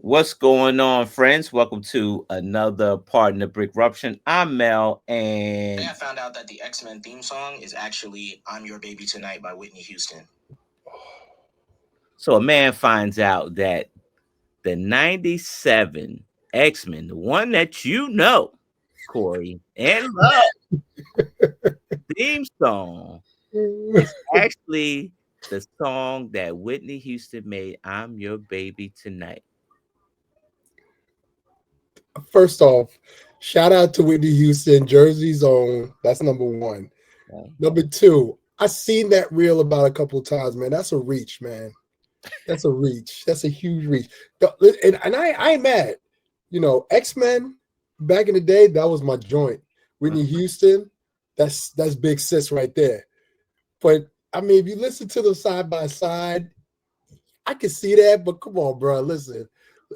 What's going on, friends? Welcome to another part in the Brickruption. I'm Mel, and I found out that the X-Men theme song is actually "I'm Your Baby Tonight" by Whitney Houston. so a man finds out that the 97 X-Men, the one that you know, Corey, and love theme song is actually the song that Whitney Houston made, I'm Your Baby Tonight. First off, shout out to Whitney Houston, Jersey's own. That's number one. Okay. Number two, I seen that reel about a couple of times, man. That's a reach, man. That's a reach. That's a huge reach. And I ain't mad. You know, X-Men back in the day, that was my joint. Whitney Houston, that's big sis right there. But I mean, if you listen to them side by side, I can see that. But come on, bro, listen.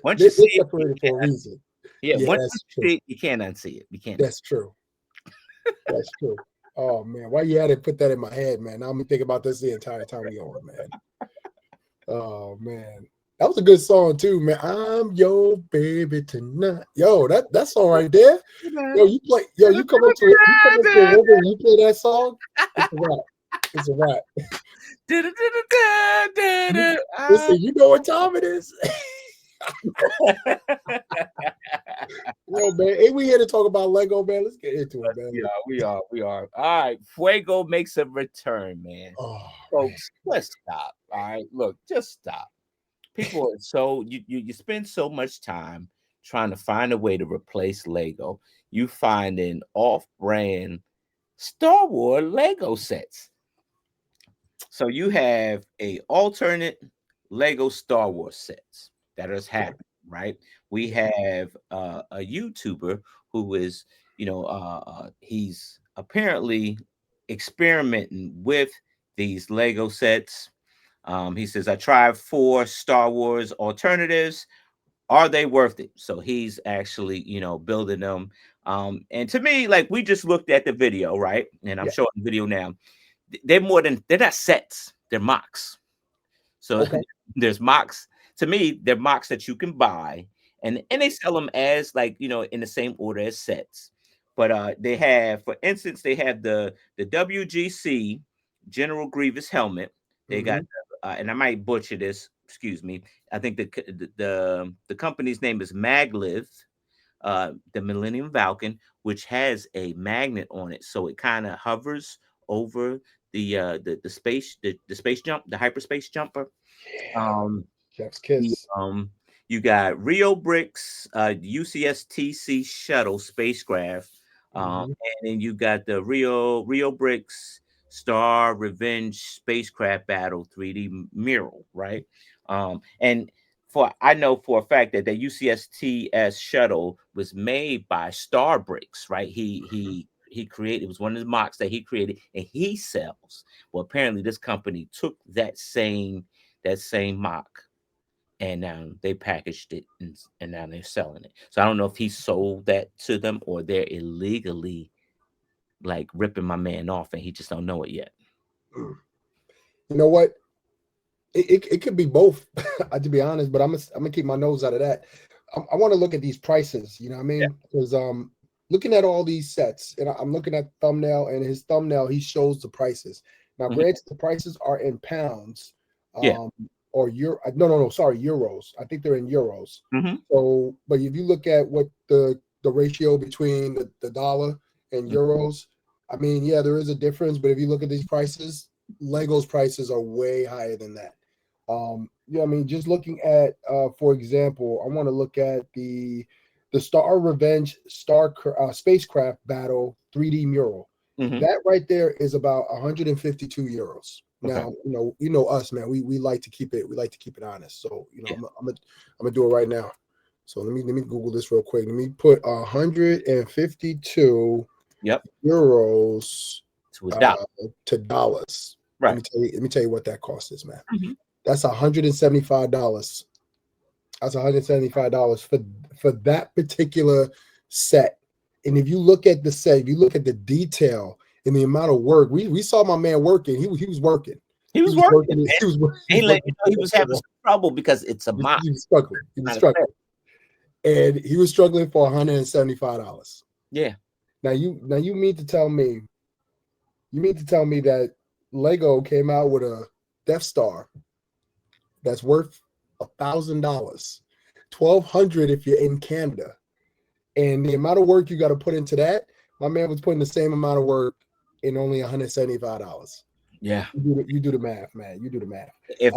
Once They're you see it, separated for a reason. yeah, Yeah, once that's you true. see it, you can't unsee it. You can't. That's true. That's true. Oh man, why you had to put that in my head, man? Now I'm thinking about this the entire time we on, man. Oh man, that was a good song too, man. I'm your baby tonight. Yo, that song right there. Yo, you play. Yo, you come up to it. You come up to a river and you play that song. It's a wrap. It's a wrap. Listen, you know what time it is. Yo, man, ain't we here to talk about Lego, man? Let's get into it, man. We are. All right, Fuego makes a return, man. Oh, Folks, let's stop. All right, look, just stop. People are so you spend so much time trying to find a way to replace Lego. You find an off-brand Star Wars Lego sets. So you have a alternate Lego Star Wars sets that is happening, right? We have a YouTuber who is, he's apparently experimenting with these Lego sets. He says, I tried 4 Star Wars alternatives. Are they worth it? So he's actually, building them. And to me, like we just looked at the video, right? And I'm showing the video now. They're not sets, they're mocks. So there's mocks. To me, they're mocks that you can buy, and they sell them as like in the same order as sets. But they have, for instance, they have the WGC General Grievous helmet. They got, and I might butcher this. Excuse me. I think the company's name is Magliv, the Millennium Falcon, which has a magnet on it, so it kind of hovers over the space the space jump, the hyperspace jumper. Chef's kiss. You got Rio Bricks, UCSTC shuttle spacecraft, and then you got the Rio Bricks Star Revenge spacecraft battle 3D mural, right? And I know for a fact that the UCSTS shuttle was made by Star Bricks, right? He created, it was one of the mocks that he created and he sells. Well, apparently this company took that same mock and now they packaged it and now they're selling it. So I don't know if he sold that to them or they're illegally like ripping my man off and he just don't know it yet. You know what? It could be both, to be honest, but I'm gonna keep my nose out of that. I want to look at these prices, you know what I mean? Because looking at all these sets, and I'm looking at the thumbnail, and his thumbnail, he shows the prices. Now, granted, the prices are in pounds, or euros. I think they're in euros. So, but if you look at what the ratio between the dollar and euros, I mean, yeah, there is a difference. But if you look at these prices, Lego's prices are way higher than that. I mean, just looking at, for example, I want to look at the Star Revenge spacecraft battle 3D mural. That right there is about 152 euros. Now, you know us, man. We like to keep it. We like to keep it honest. So, I'm gonna do it right now. So let me Google this real quick. Let me put 152 euros to dollars. Right. Let me tell you what that cost is, man. That's $175. That's $175 for that particular set. And if you look at the set, if you look at the detail and the amount of work, we saw my man working. He was working. He was working. He was having some trouble because it's a mock. He was struggling. and he was struggling for $175. Yeah. Now you mean to tell me that Lego came out with a Death Star that's worth $1,000, $1,200 if you're in Canada, and the amount of work you got to put into that, my man was putting the same amount of work in only $175. Yeah. You do the math, man. You do the math. If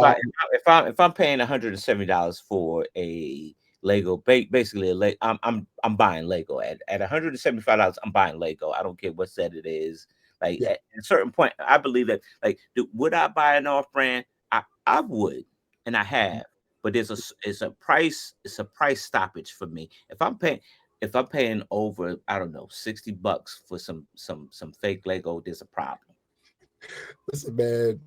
I'm paying $170 for a Lego, basically I'm buying Lego at $175. I'm buying Lego. I don't care what set it is. Like Yeah. at a certain point, I believe that. Like, would I buy an off brand? I would, and I have. But it's a price stoppage for me. If I'm paying over, I don't know, $60 for some fake Lego, there's a problem. Listen, man,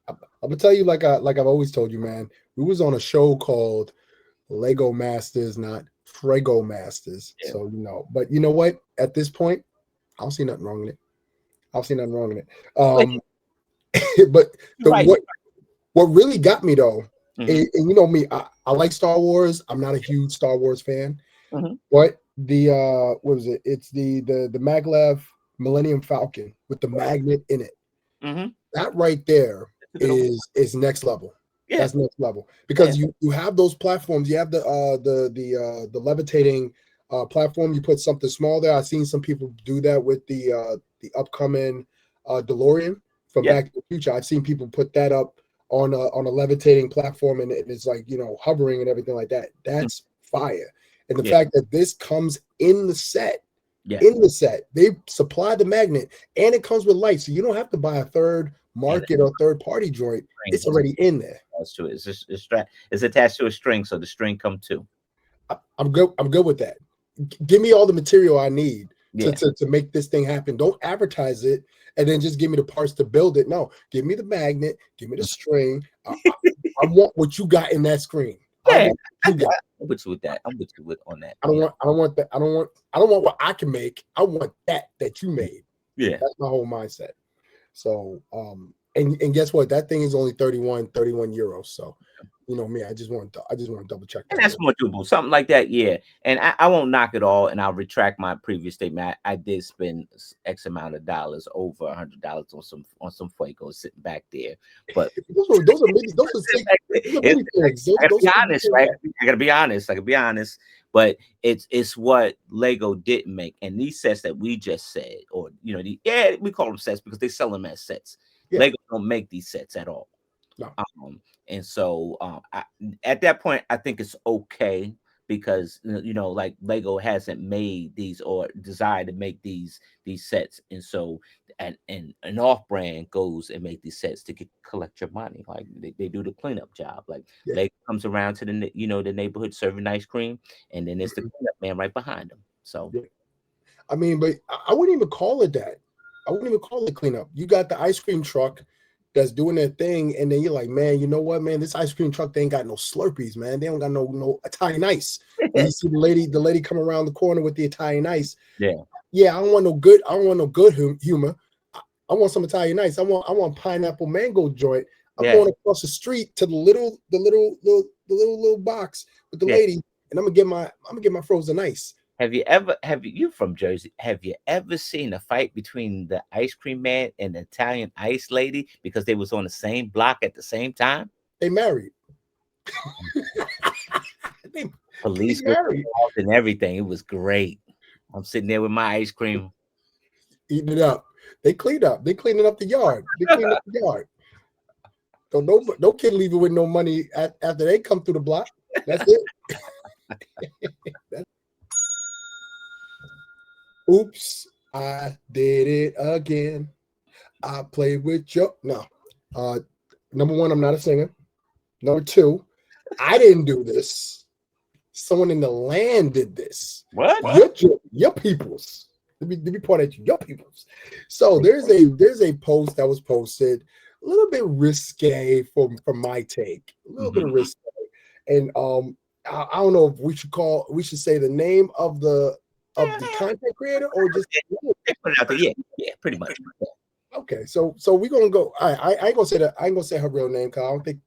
I'm gonna tell you like I've always told you, man. We was on a show called Lego Masters, not Brego Masters. Yeah. So but you know what? At this point, I don't see nothing wrong in it. But what really got me though, and you know me, I like Star Wars. I'm not a huge Star Wars fan, but the what was it? It's the maglev Millennium Falcon with the magnet in it. That right there is next level. Yeah. That's next level, because you have those platforms. You have the levitating platform. You put something small there. I've seen some people do that with the upcoming DeLorean from Back to the Future. I've seen people put that up on a levitating platform, and it's like hovering and everything like that. That's fire. And the fact that this comes in the set. Yeah. In the set, they supply the magnet, and it comes with lights, so you don't have to buy a third market or third party joint. It's already in there. That's true. It's attached to a string, so the string come too. I'm good with that. Give me all the material I need to make this thing happen. Don't advertise it and then just give me the parts to build it. No, give me the magnet, give me the string. I want what you got in that screen. Yeah, I'm with you with that. I'm with you on that. I don't want that. I don't want what I can make. I want that you made. Yeah, that's my whole mindset. So and guess what? That thing is only 31 euros. So me, I just want to double check. And that's more doable. Something like that, yeah. And I won't knock it all, and I'll retract my previous statement. I did spend X amount of dollars, over $100 on some fuego sitting back there. But those are mini things. I gotta be honest, right? I gotta be honest. But it's what Lego didn't make. And these sets that we just said, or we call them sets because they sell them as sets. Yeah. Lego don't make these sets at all. No. And so at that point, I think it's okay, because like Lego hasn't made these or desired to make these sets, and so and an off brand goes and make these sets to collect your money. Like they do the cleanup job. Like Lego comes around to the the neighborhood serving ice cream, and then it's the cleanup man right behind them. So I mean, but I wouldn't even call it that. I wouldn't even call it cleanup. You got the ice cream truck that's doing their thing, and then you're like, man, you know what, man? This ice cream truck, they ain't got no Slurpees, man. They don't got no Italian ice. You see the lady come around the corner with the Italian ice. Yeah. I don't want no good humor. I want some Italian ice. I want pineapple mango joint. I'm going across the street to the little box with the lady, and I'm gonna get my frozen ice. You from Jersey, have you ever seen a fight between the ice cream man and the Italian ice lady because they was on the same block at the same time? They married. Police were involved and everything. It was great. I'm sitting there with my ice cream, eating it up. They cleaned up. They cleaning up the yard. So no kid leaving with no money after they come through the block. That's it. Oops, I did it again. I played with your number one, I'm not a singer. Number two, I didn't do this. Someone in the LAN did this. What? Your peoples. Let me point at you. Your peoples. So there's a post that was posted, a little bit risque from my take. A little bit of risque. And I don't know if we should say the name of the content creator, or just put it out there. Yeah, pretty much. Okay, so we're gonna go. I ain't gonna say that. I ain't gonna say her real name, because I don't think.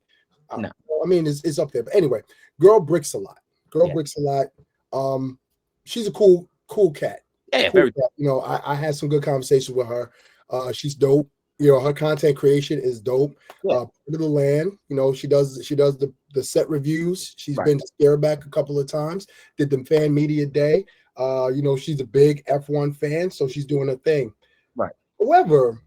No. I mean, it's up there. But anyway, girl bricks a lot. Girl Yeah. bricks a lot. She's a cool cat. Yeah, yeah, Cool very. cat. You know, I had some good conversations with her. She's dope. You know, her content creation is dope. Yeah. Little LAN, you know, she does the set reviews. She's Right. been to Scareback a couple of times. Did the fan media day. You know, she's a big F1 fan, so she's doing her thing. Right. However,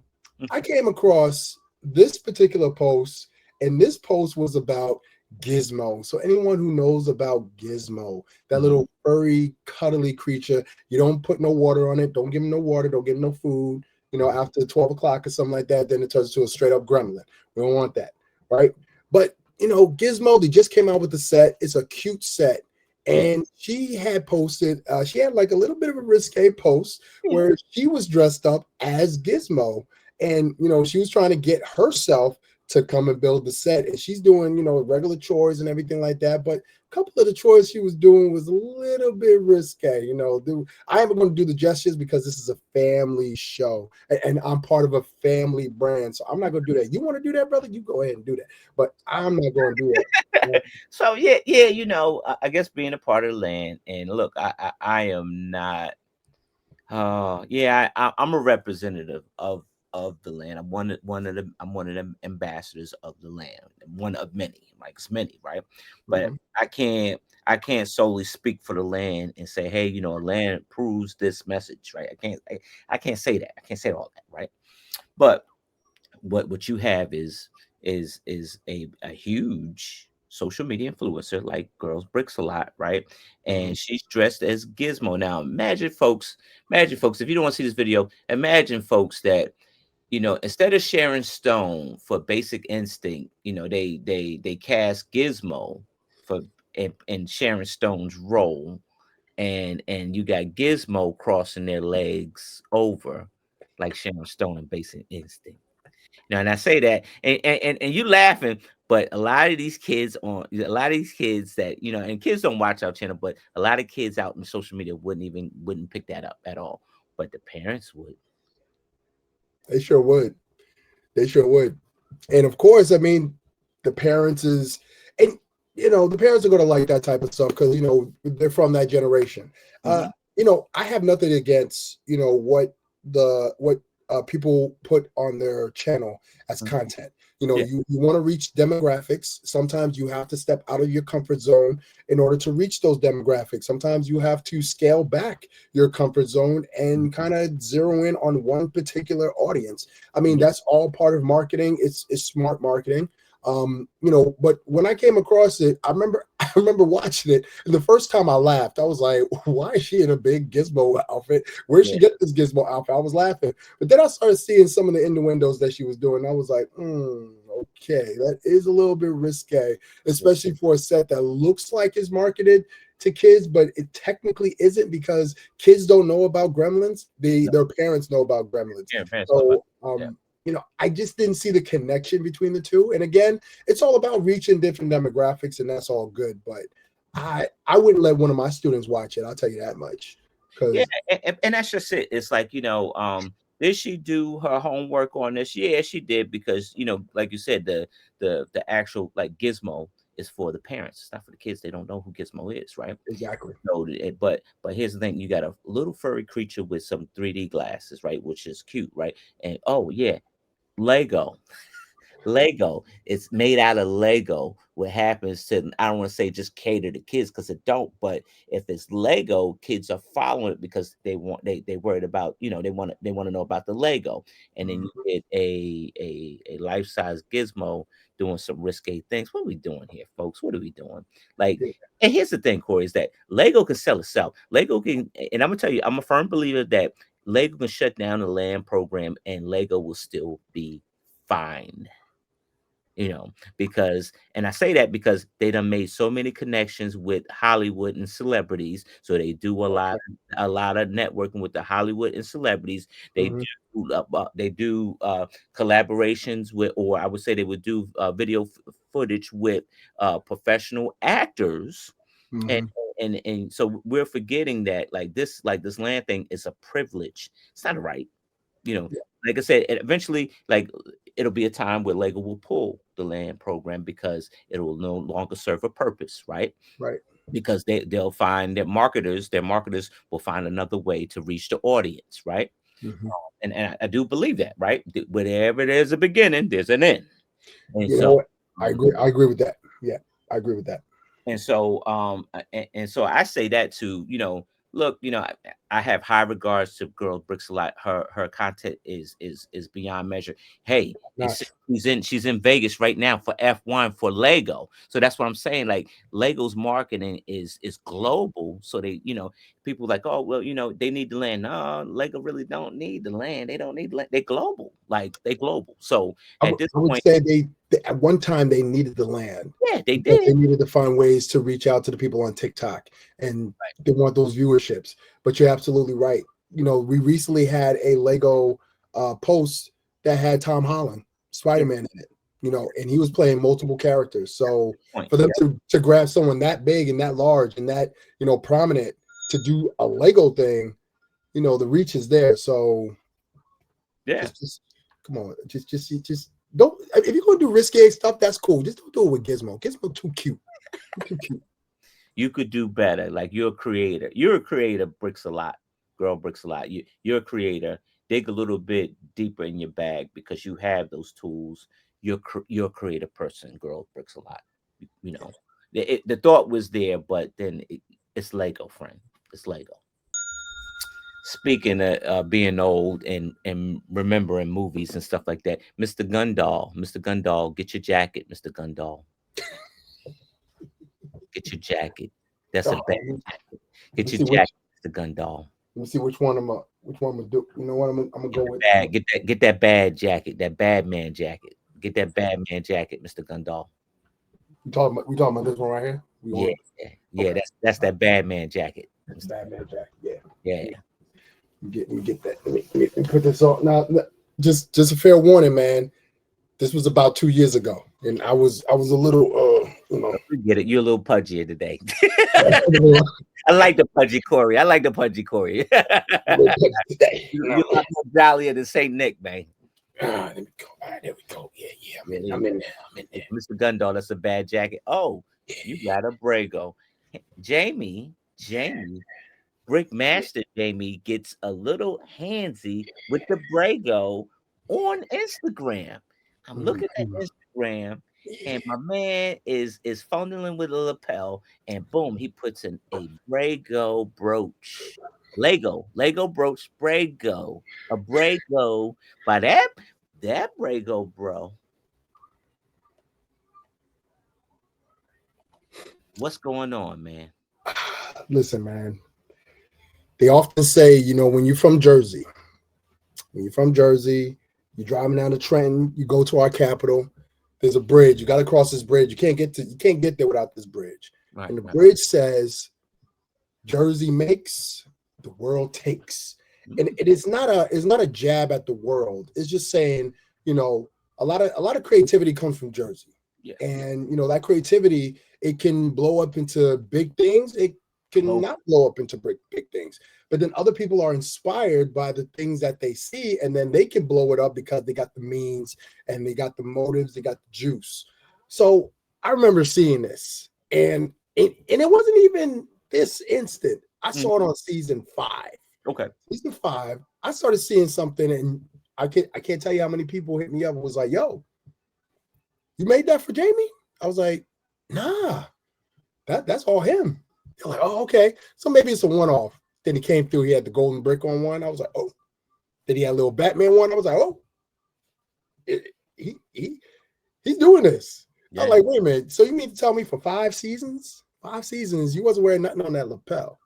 I came across this particular post, and this post was about Gizmo. So anyone who knows about Gizmo, that Mhm. little furry, cuddly creature, you don't put no water on it. Don't give him no water. Don't give him no food. You know, after 12 o'clock or something like that, then it turns to a straight up gremlin. We don't want that, right? But you know, Gizmo, they just came out with the set. It's a cute set. Yeah. And she had posted, she had like a little bit of a risque post Yeah. where she was dressed up as Gizmo. And you know, she was trying to get herself to come and build the set, and she's doing, you know, regular chores and everything like that. But a couple of the chores she was doing was a little bit risque. You know, I am going to do the gestures because this is a family show, and I'm part of a family brand, so I'm not going to do that. You want to do that, brother? You go ahead and do that, but I'm not going to do that. So yeah, yeah, you know, I guess being a part of the land, and look, I am not. Yeah, I'm a representative of the land. I'm one of them ambassadors of the land. One of many, like it's many, right? But Mhm. I can't solely speak for the land and say, hey, you know, land proves this message, right? I can't say that. I can't say all that, right? But what you have is a huge social media influencer like Girls Bricks a lot, right? Mhm. And she's dressed as Gizmo. Now imagine folks, if you don't want to see this video, imagine folks that, you know, instead of sharing Stone for Basic Instinct, you know, they cast Gizmo for in Sharon Stone's role, and you got Gizmo crossing their legs over like Sharon Stone in Basic Instinct. Now, and I say that, and you laughing, but a lot of these kids that, you know, and kids don't watch our channel, but a lot of kids out in social media wouldn't pick that up at all, but the parents would. They sure would. They sure would. And of course, I mean, the parents is, and you know, the parents are going to like that type of stuff because you know they're from that generation. Uh, Mhm. you know, I have nothing against you know what people put on their channel as Mhm. content. You know, Yeah. you want to reach demographics. Sometimes you have to step out of your comfort zone in order to reach those demographics. Sometimes you have to scale back your comfort zone and Mhm. kind of zero in on one particular audience. I mean, Yeah. that's all part of marketing. It's smart marketing. You know, but when I came across it, I remember I remember watching it, and the first time I laughed, I was like, "Why is she in a big Gizmo outfit? Where'd Yeah. she get this Gizmo outfit?" I was laughing, but then I started seeing some of the innuendos that she was doing. I was like, "Okay, that is a little bit risque, Yeah. especially for a set that looks like it's marketed to kids, but it technically isn't because kids don't know about gremlins. No. Their parents know about gremlins. Yeah. Parents know about. So Yeah. you know, I just didn't see the connection between the two. And again, it's all about reaching different demographics, and that's all good. But I wouldn't let one of my students watch it. I'll tell you that much. Yeah, Because and that's just it. It's like, you know, did she do her homework on this? Yeah, she did, because, you know, like you said, the actual like Gizmo is for the parents. It's not for the kids. They don't know who Gizmo is, right? exactly. No, but here's the thing: you got a little furry creature with some 3D glasses, right? Which is cute, right? And oh yeah, Lego. Lego. It's made out of Lego. What happens to, I don't want to say just cater to kids because it don't, but if it's Lego, kids are following it because they worried about, you know, they want to know about the Lego. And then you Mhm. get a life-size Gizmo doing some risque things. What are we doing here, folks? What are we doing? Like, Yeah. and here's the thing, Corey, is that Lego can sell itself. Lego can, and I'm gonna tell you, I'm a firm believer that Lego can shut down the land program and Lego will still be fine, you know, because, and I say that because they done made so many connections with Hollywood and celebrities. So they do a lot of networking with the Hollywood and celebrities. They Mhm. do collaborations with, or I would say they would do video footage with professional actors. And Mhm. and so we're forgetting that like this land thing is a privilege. It's not a right, you know. Yeah. Like I said, eventually, like it'll be a time where Lego will pull the land program because it will no longer serve a purpose, right? Right. because they'll find their marketers will find another way to reach the audience, right? Mhm. And I do believe that, right? Wherever there's a beginning, there's an end. And You know so what? I um, agree. I agree with that. Yeah, I agree with that. and so I say that to, look, I have high regards to Girl Bricks a lot. Her content is beyond measure. Hey, Nice. she's in Vegas right now for F1 for Lego. So that's what I'm saying. Like, Lego's marketing is global. So they, people like, oh well, they need the land. No, Lego really don't need the land. They don't need land. They global. Like, they global. So at this I would point, say they at one time they needed the land yeah, they because they did. needed to find ways to reach out to the people on TikTok, and they want those viewerships. But you're absolutely right. We recently had a Lego post that had Tom Holland, Yeah, Spider-Man in it. And he was playing multiple characters. So point. for them Yeah, to grab someone that big and that large and that prominent to do a Lego thing, the reach is there. So yeah. just come on, just don't. If you're gonna do risque stuff, that's cool. Just don't do it with Gizmo. Gizmo too cute. Too cute. You could do better. Like, you're a creator. You're a creator, Bricks a lot. Girl Bricks a lot. You're a creator. Dig a little bit deeper in your bag because you have those tools. You're a creative person, Girl Bricks a lot. You know, the thought was there, but then it's Lego, friend. It's Lego. Speaking of being old and remembering movies and stuff like that, Mr. Gundall, get your jacket, Mr. Gundall. Get your jacket. That's a Oh, bad let jacket. me Get your see which. jacket, Mr. Gundall. Let me see which one I'm gonna do. You know what? I'm gonna go with. Get that bad jacket, that bad man jacket. Get that bad man jacket, Mr. Gundall. We talking about this one right here. We Yeah, on. yeah, Okay. that's that bad man jacket. Batman Jack. Yeah. Yeah. Yeah. Let me get that. Let me put this on now. Just a fair warning, man. This was about 2 years ago, and I was a little We get it. You're a little pudgy today. a little I like the pudgy Corey. I like the pudgy Corey. today. You a lot more jollier than Saint Nick, man. Let me go. All right, there we go. Yeah, yeah. Yeah, I'm in there. I'm in there. Mr. Gundall, that's a bad jacket. Oh, you got a Brego. Jamie, Brickmaster Jamie gets a little handsy with the Brego on Instagram. I'm looking at Mhm. Instagram, Yeah. and my man is fondling with a lapel, and boom, he puts in a Brego brooch. Lego brooch Brego. A Brego by that Brego, bro. What's going on, man? Listen, man. They often say, when you're from Jersey, you're driving down to Trenton, you go to our capital. There's a bridge. You got to cross this bridge. You can't get there without this bridge. Right, And the right. bridge says, "Jersey makes, the world takes." And Mm, it's not a jab at the world. It's just saying, you know, a lot of creativity comes from Jersey. yeah, yeah. And that creativity, it can blow up into big things. It can Global. not blow up into big things. But then other people are inspired by the things that they see, and then they can blow it up because they got the means and they got the motives, they got the juice. So I remember seeing this, and it wasn't even this instant. I Mm, saw it on season 5. okay. Season 5, I started seeing something, and I can't tell you how many people hit me up and was like, "Yo, you made that for Jamie?" I was like, "Nah, that's all him." They're like, "Oh, okay." So maybe it's a one-off. Then he came through, he had the golden brick on one. I was like, "Oh." Then he had a little Batman one. I was like, "Oh, he's doing this." I'm Yeah. like, "Wait a minute. So you mean to tell me for 5 seasons? 5 seasons, you wasn't wearing nothing on that lapel.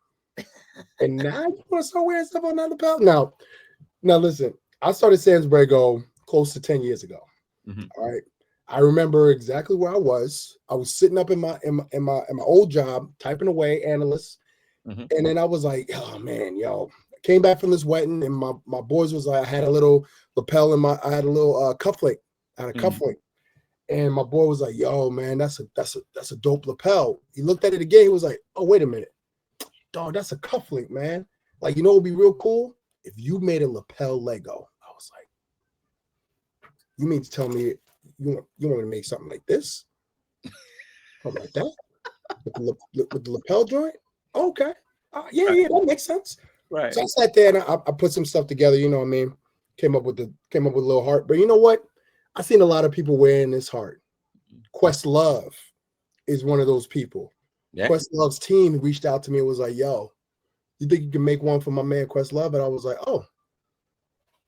And now you want to start wearing stuff on that lapel?" Now listen, I started Sans Brego close to 10 years ago. Mhm, All right. I remember exactly where I was. I was sitting up in my old job, typing away, analyst. mhm, And then I was like, "Oh man, yo." I came back from this wedding, and my boys was like, I had a little lapel I had a little cufflink. I had a mhm. cufflink. And my boy was like, "Yo, man, that's a dope lapel." He looked at it again. He was like, "Oh, wait a minute. Dog, that's a cufflink, man. Like, it would be real cool if you made a lapel Lego." I was like, "You mean to tell me you want me to make something like this? Something like that?" with the lapel joint. Okay, yeah, that makes sense. Right. So I sat there and I put some stuff together. You know what I mean? Came up with a little heart. But you know what? I seen a lot of people wearing this heart. Questlove is one of those people. Yeah. Questlove's team reached out to me and was like, "Yo, you think you can make one for my man Questlove?" And I was like, "Oh,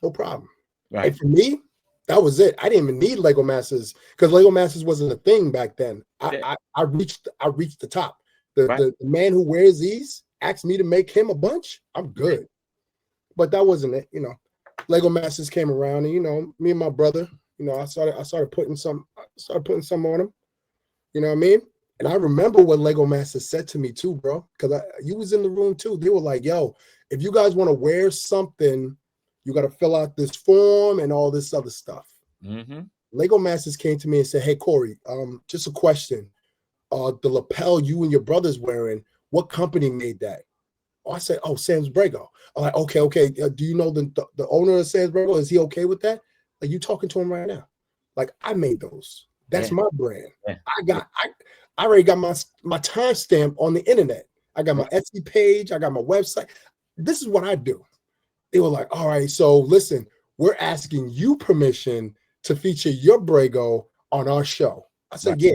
no problem." Right. And for me, that was it. I didn't even need Lego Masters because Lego Masters wasn't a thing back then. I reached the top. The man who wears these asked me to make him a bunch. I'm good. But that wasn't it, you know. Lego Masters came around, and you know, me and my brother, you know, I started putting some on him. You know what I mean? And I remember what Lego Masters said to me too, bro, because you was in the room too. They were like, "Yo, if you guys want to wear something, you got to fill out this form and all this other stuff." Mm-hmm. Lego Masters came to me and said, "Hey, Corey, just a question. The lapel you and your brother's wearing, what company made that?" Oh, I said, "Oh, Sam's Brego." I'm like, okay. Do you know the owner of Sam's Brego? Is he okay with that? Like, you talking to him right now? Like, I made those. That's my brand. Yeah. I already got my timestamp on the internet. I got my Etsy page. I got my website. This is what I do. They were like, "All right, so listen, we're asking you permission to feature your Brego on our show." I said, "Yeah,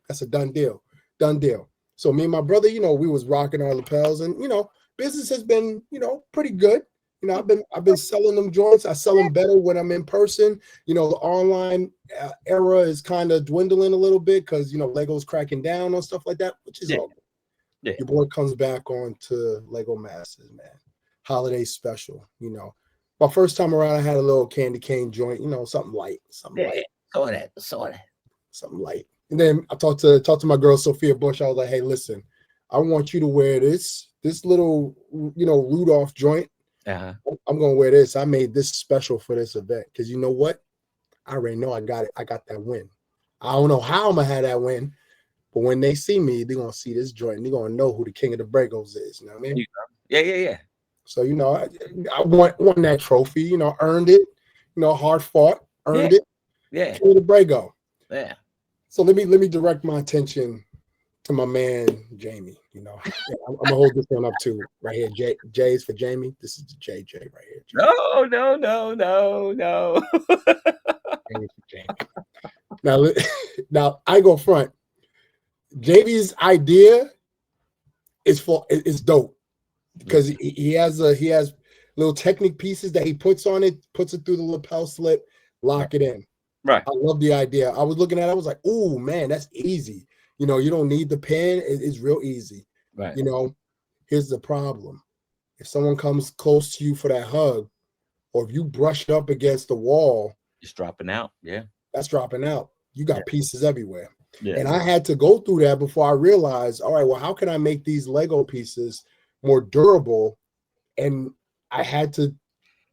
that's a done deal. Done deal." So me and my brother, you know, we was rocking our lapels, and you know, business has been, you know, pretty good. You know, I've been selling them joints. I sell them better when I'm in person. You know, the online era is kind of dwindling a little bit because you know Lego's cracking down on stuff like that, which is all good. Yeah. Your boy comes back on to Lego Masters, man. Holiday special, you know. My first time around, I had a little candy cane joint, you know, something light, light. Saw that. Something light. And then I talked to my girl Sophia Bush. I was like, "Hey, listen, I want you to wear this little, you know, Rudolph joint. I'm gonna wear this. I made this special for this event because you know what? I already know I got it. I got that win. I don't know how I'm gonna have that win, but when they see me, they're gonna see this joint. And they're gonna know who the king of the Bregos is. You know what I mean? Yeah. So you know, I won that trophy. You know, earned it. You know, hard fought, earned it. Yeah. King of the Brego. Yeah. So let me direct my attention to my man Jamie. You know, I'm gonna hold this one up too, right here. J's for Jamie. This is the JJ right here. No. Jamie for Jamie. Now I go front. Jamie's idea is dope because he has little technique pieces that he puts it through the lapel slip, lock it in. Right. I love the idea. I was looking at it, I was like, "Ooh, man, that's easy." You know, you don't need the pin. It's real easy. Right. You know, here's the problem. If someone comes close to you for that hug, or if you brush up against the wall, it's dropping out. Yeah. That's dropping out. You got pieces everywhere. Yeah. And I had to go through that before I realized, all right, well, how can I make these Lego pieces more durable? And I had to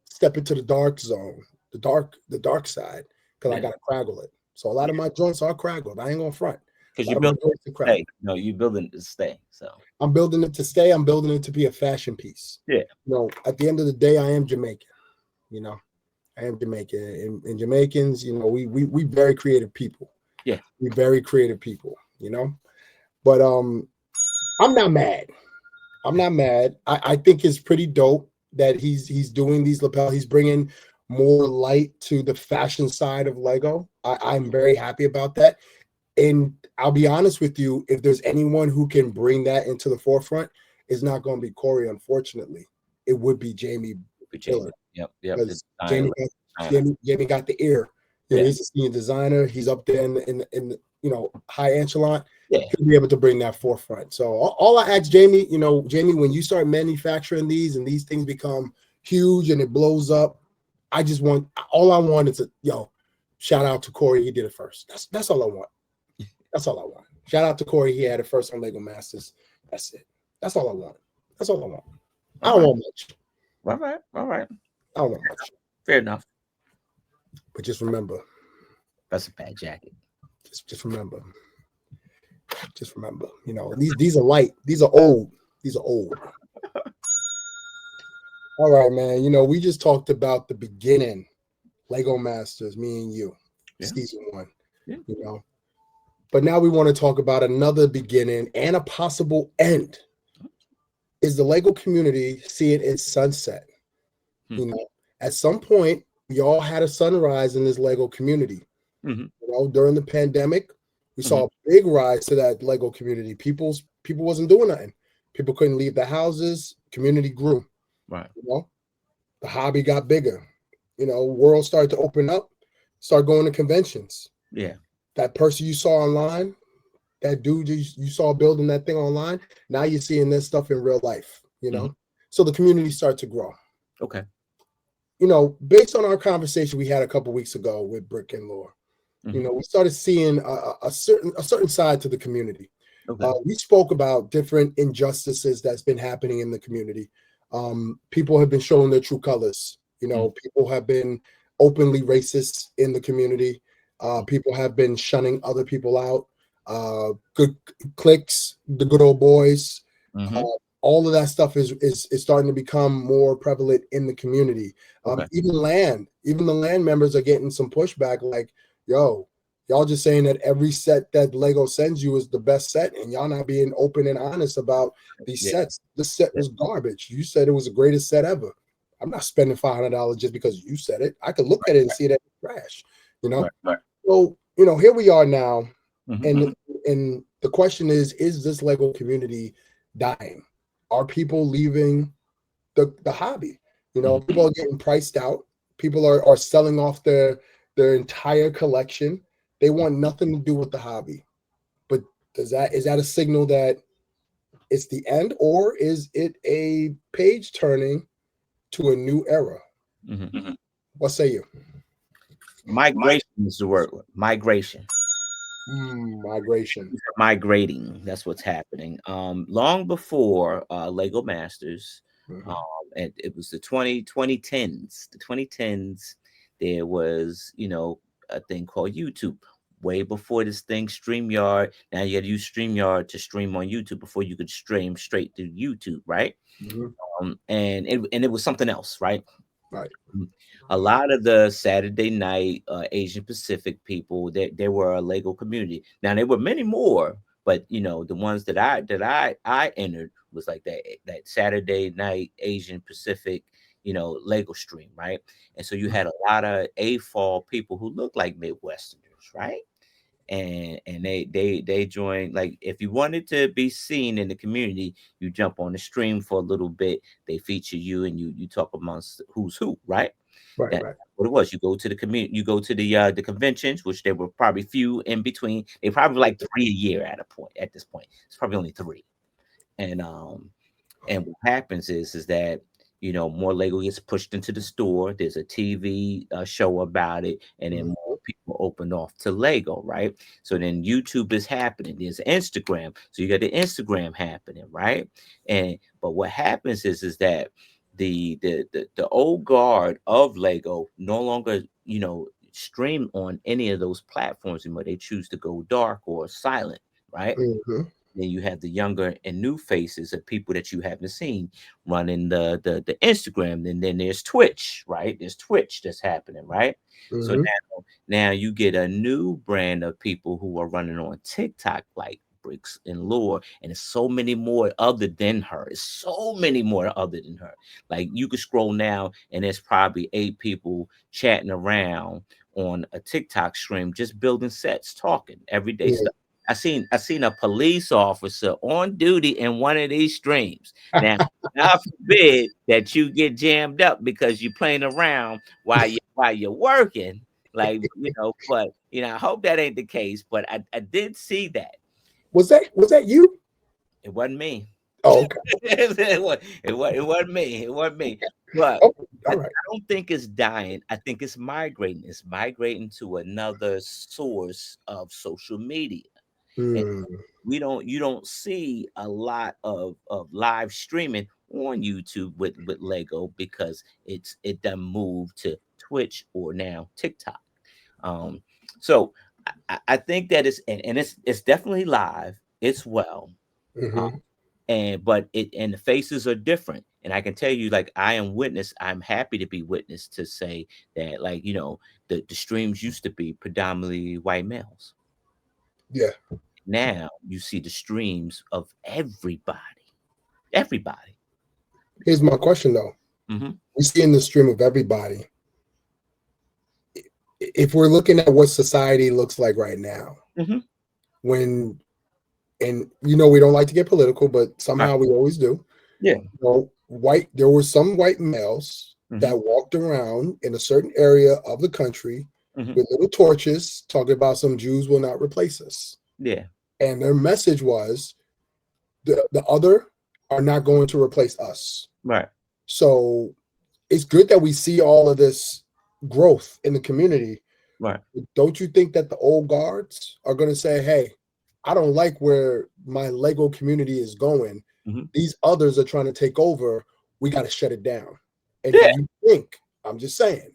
step into the dark zone, the dark side, because I got to craggle it. So a lot of my joints are craggled. I ain't gonna front. Because you build it to stay. No, you building it to stay. So I'm building it to stay. I'm building it to be a fashion piece. Yeah. You know, at the end of the day, I am Jamaican. You know, I am Jamaican. And Jamaicans, you know, we very creative people. Yeah. We very creative people, you know. But I'm not mad. I think it's pretty dope that he's doing these lapels. He's bringing more light to the fashion side of Lego. I'm very happy about that. And I'll be honest with you, if there's anyone who can bring that into the forefront, it's not going to be Corey, unfortunately. It would be Jamie. Yep. Because Jamie got the ear. You know, he's a senior designer. He's up there in you know, high echelon. Yeah. He'll be able to bring that forefront. So all I ask Jamie, you know, Jamie, when you start manufacturing these and these things become huge and it blows up, all I want is shout out to Corey. He did it first. That's all I want. That's all I want. Shout out to Corey. He had it first on Lego Masters. That's it. That's all I want. That's all I want. I don't want much. All right. I don't want much. Fair enough. But just remember. That's a bad jacket. Just remember. Just remember. You know, these are light. These are old. These are old. All right, man. You know, we just talked about the beginning. Lego Masters, me and you. Season 1. Yeah. You know. But now we want to talk about another beginning and a possible end. Is the Lego community seeing its sunset? You know, at some point, we all had a sunrise in this Lego community. You know, during the pandemic, we saw a big rise to that Lego community. People wasn't doing nothing. People couldn't leave the houses. Community grew. Right. You know, the hobby got bigger. You know, world started to open up. Start going to conventions. Yeah. That person you saw online, that dude you saw building that thing online, now you're seeing this stuff in real life. You know, so the community starts to grow. Okay. You know, based on our conversation we had a couple weeks ago with Brick and Lore, you know, we started seeing a certain side to the community. Okay. We spoke about different injustices that's been happening in the community. People have been showing their true colors. You know, people have been openly racist in the community. People have been shunning other people out. Good cliques, the good old boys. All of that stuff is starting to become more prevalent in the community. Even the LAN members are getting some pushback. Like, yo, y'all just saying that every set that Lego sends you is the best set, and y'all not being open and honest about these sets. This set was garbage. You said it was the greatest set ever. I'm not spending $500 just because you said it. I could look at it and see that it's trash. You know. So you know, here we are now, and the question is this Lego community dying? Are people leaving the hobby? You know, people are getting priced out. People are selling off their entire collection. They want nothing to do with the hobby. But is that a signal that it's the end, or is it a page turning to a new era? What say you? Migration is the word. Migration. Migration. Migrating. That's what's happening. Long before Lego Masters, and it was the 2010s. The 2010s, there was, you know, a thing called YouTube. Way before this thing, StreamYard. Now you got to use StreamYard to stream on YouTube before you could stream straight to YouTube, right? And it was something else, right? Right. A lot of the Saturday night Asian Pacific people, there were a Lego community. Now there were many more, but you know the ones that I entered was like that Saturday night Asian Pacific, you know, Lego stream, right? And so you had a lot of AFOL people who looked like Midwesterners, right? And they joined. Like if you wanted to be seen in the community, you jump on the stream for a little bit. They feature you and you talk amongst who's who, right? Right. That's what it was. You go to the community, you go to the conventions, which there were probably few in between. They probably like 3 a year at this point. It's probably only 3. And what happens is that you know more Lego gets pushed into the store. There's a TV show about it, and then more people open off to Lego, right? So then YouTube is happening. There's Instagram, so you got the Instagram happening, right? And but what happens is that the old guard of Lego no longer, you know, stream on any of those platforms anymore. They choose to go dark or silent, right? Then you have the younger and new faces of people that you haven't seen running the Instagram. And then there's Twitch, right? There's Twitch that's happening, right? So now you get a new brand of people who are running on TikTok, like Bricks and Lore, and there's so many more other than her. It's so many more other than her. Like you could scroll now, and there's probably 8 people chatting around on a TikTok stream, just building sets, talking everyday stuff. I seen a police officer on duty in one of these streams. Now, God forbid that you get jammed up because you're playing around while you're working, like you know. But you know, I hope that ain't the case. But I did see that. Was that you? It wasn't me. Oh, okay. it wasn't me. It wasn't me. But Oh, I all right. don't think it's dying. I think it's migrating. It's migrating to another source of social media. And you don't see a lot of live streaming on YouTube with Lego because it done moved to Twitch or now TikTok. So I think that and it's definitely live. It's well. But the faces are different. And I can tell you, like I'm happy to be witness to say that, like, you know, the streams used to be predominantly white males. Yeah. Now you see the streams of everybody. Everybody. Here's my question though. Mm-hmm. We see in the stream of everybody. If we're looking at what society looks like right now, Mm-hmm. when, and you know, we don't like to get political, but somehow Right. we always do. Yeah. You know, there were some white males that walked around in a certain area of the country with little torches talking about some Jews will not replace us. Yeah. And their message was the other are not going to replace us. Right. So it's good that we see all of this growth in the community. Right. Don't you think that the old guards are going to say, hey, I don't like where my Lego community is going. These others are trying to take over. We got to shut it down. And do you think, I'm just saying,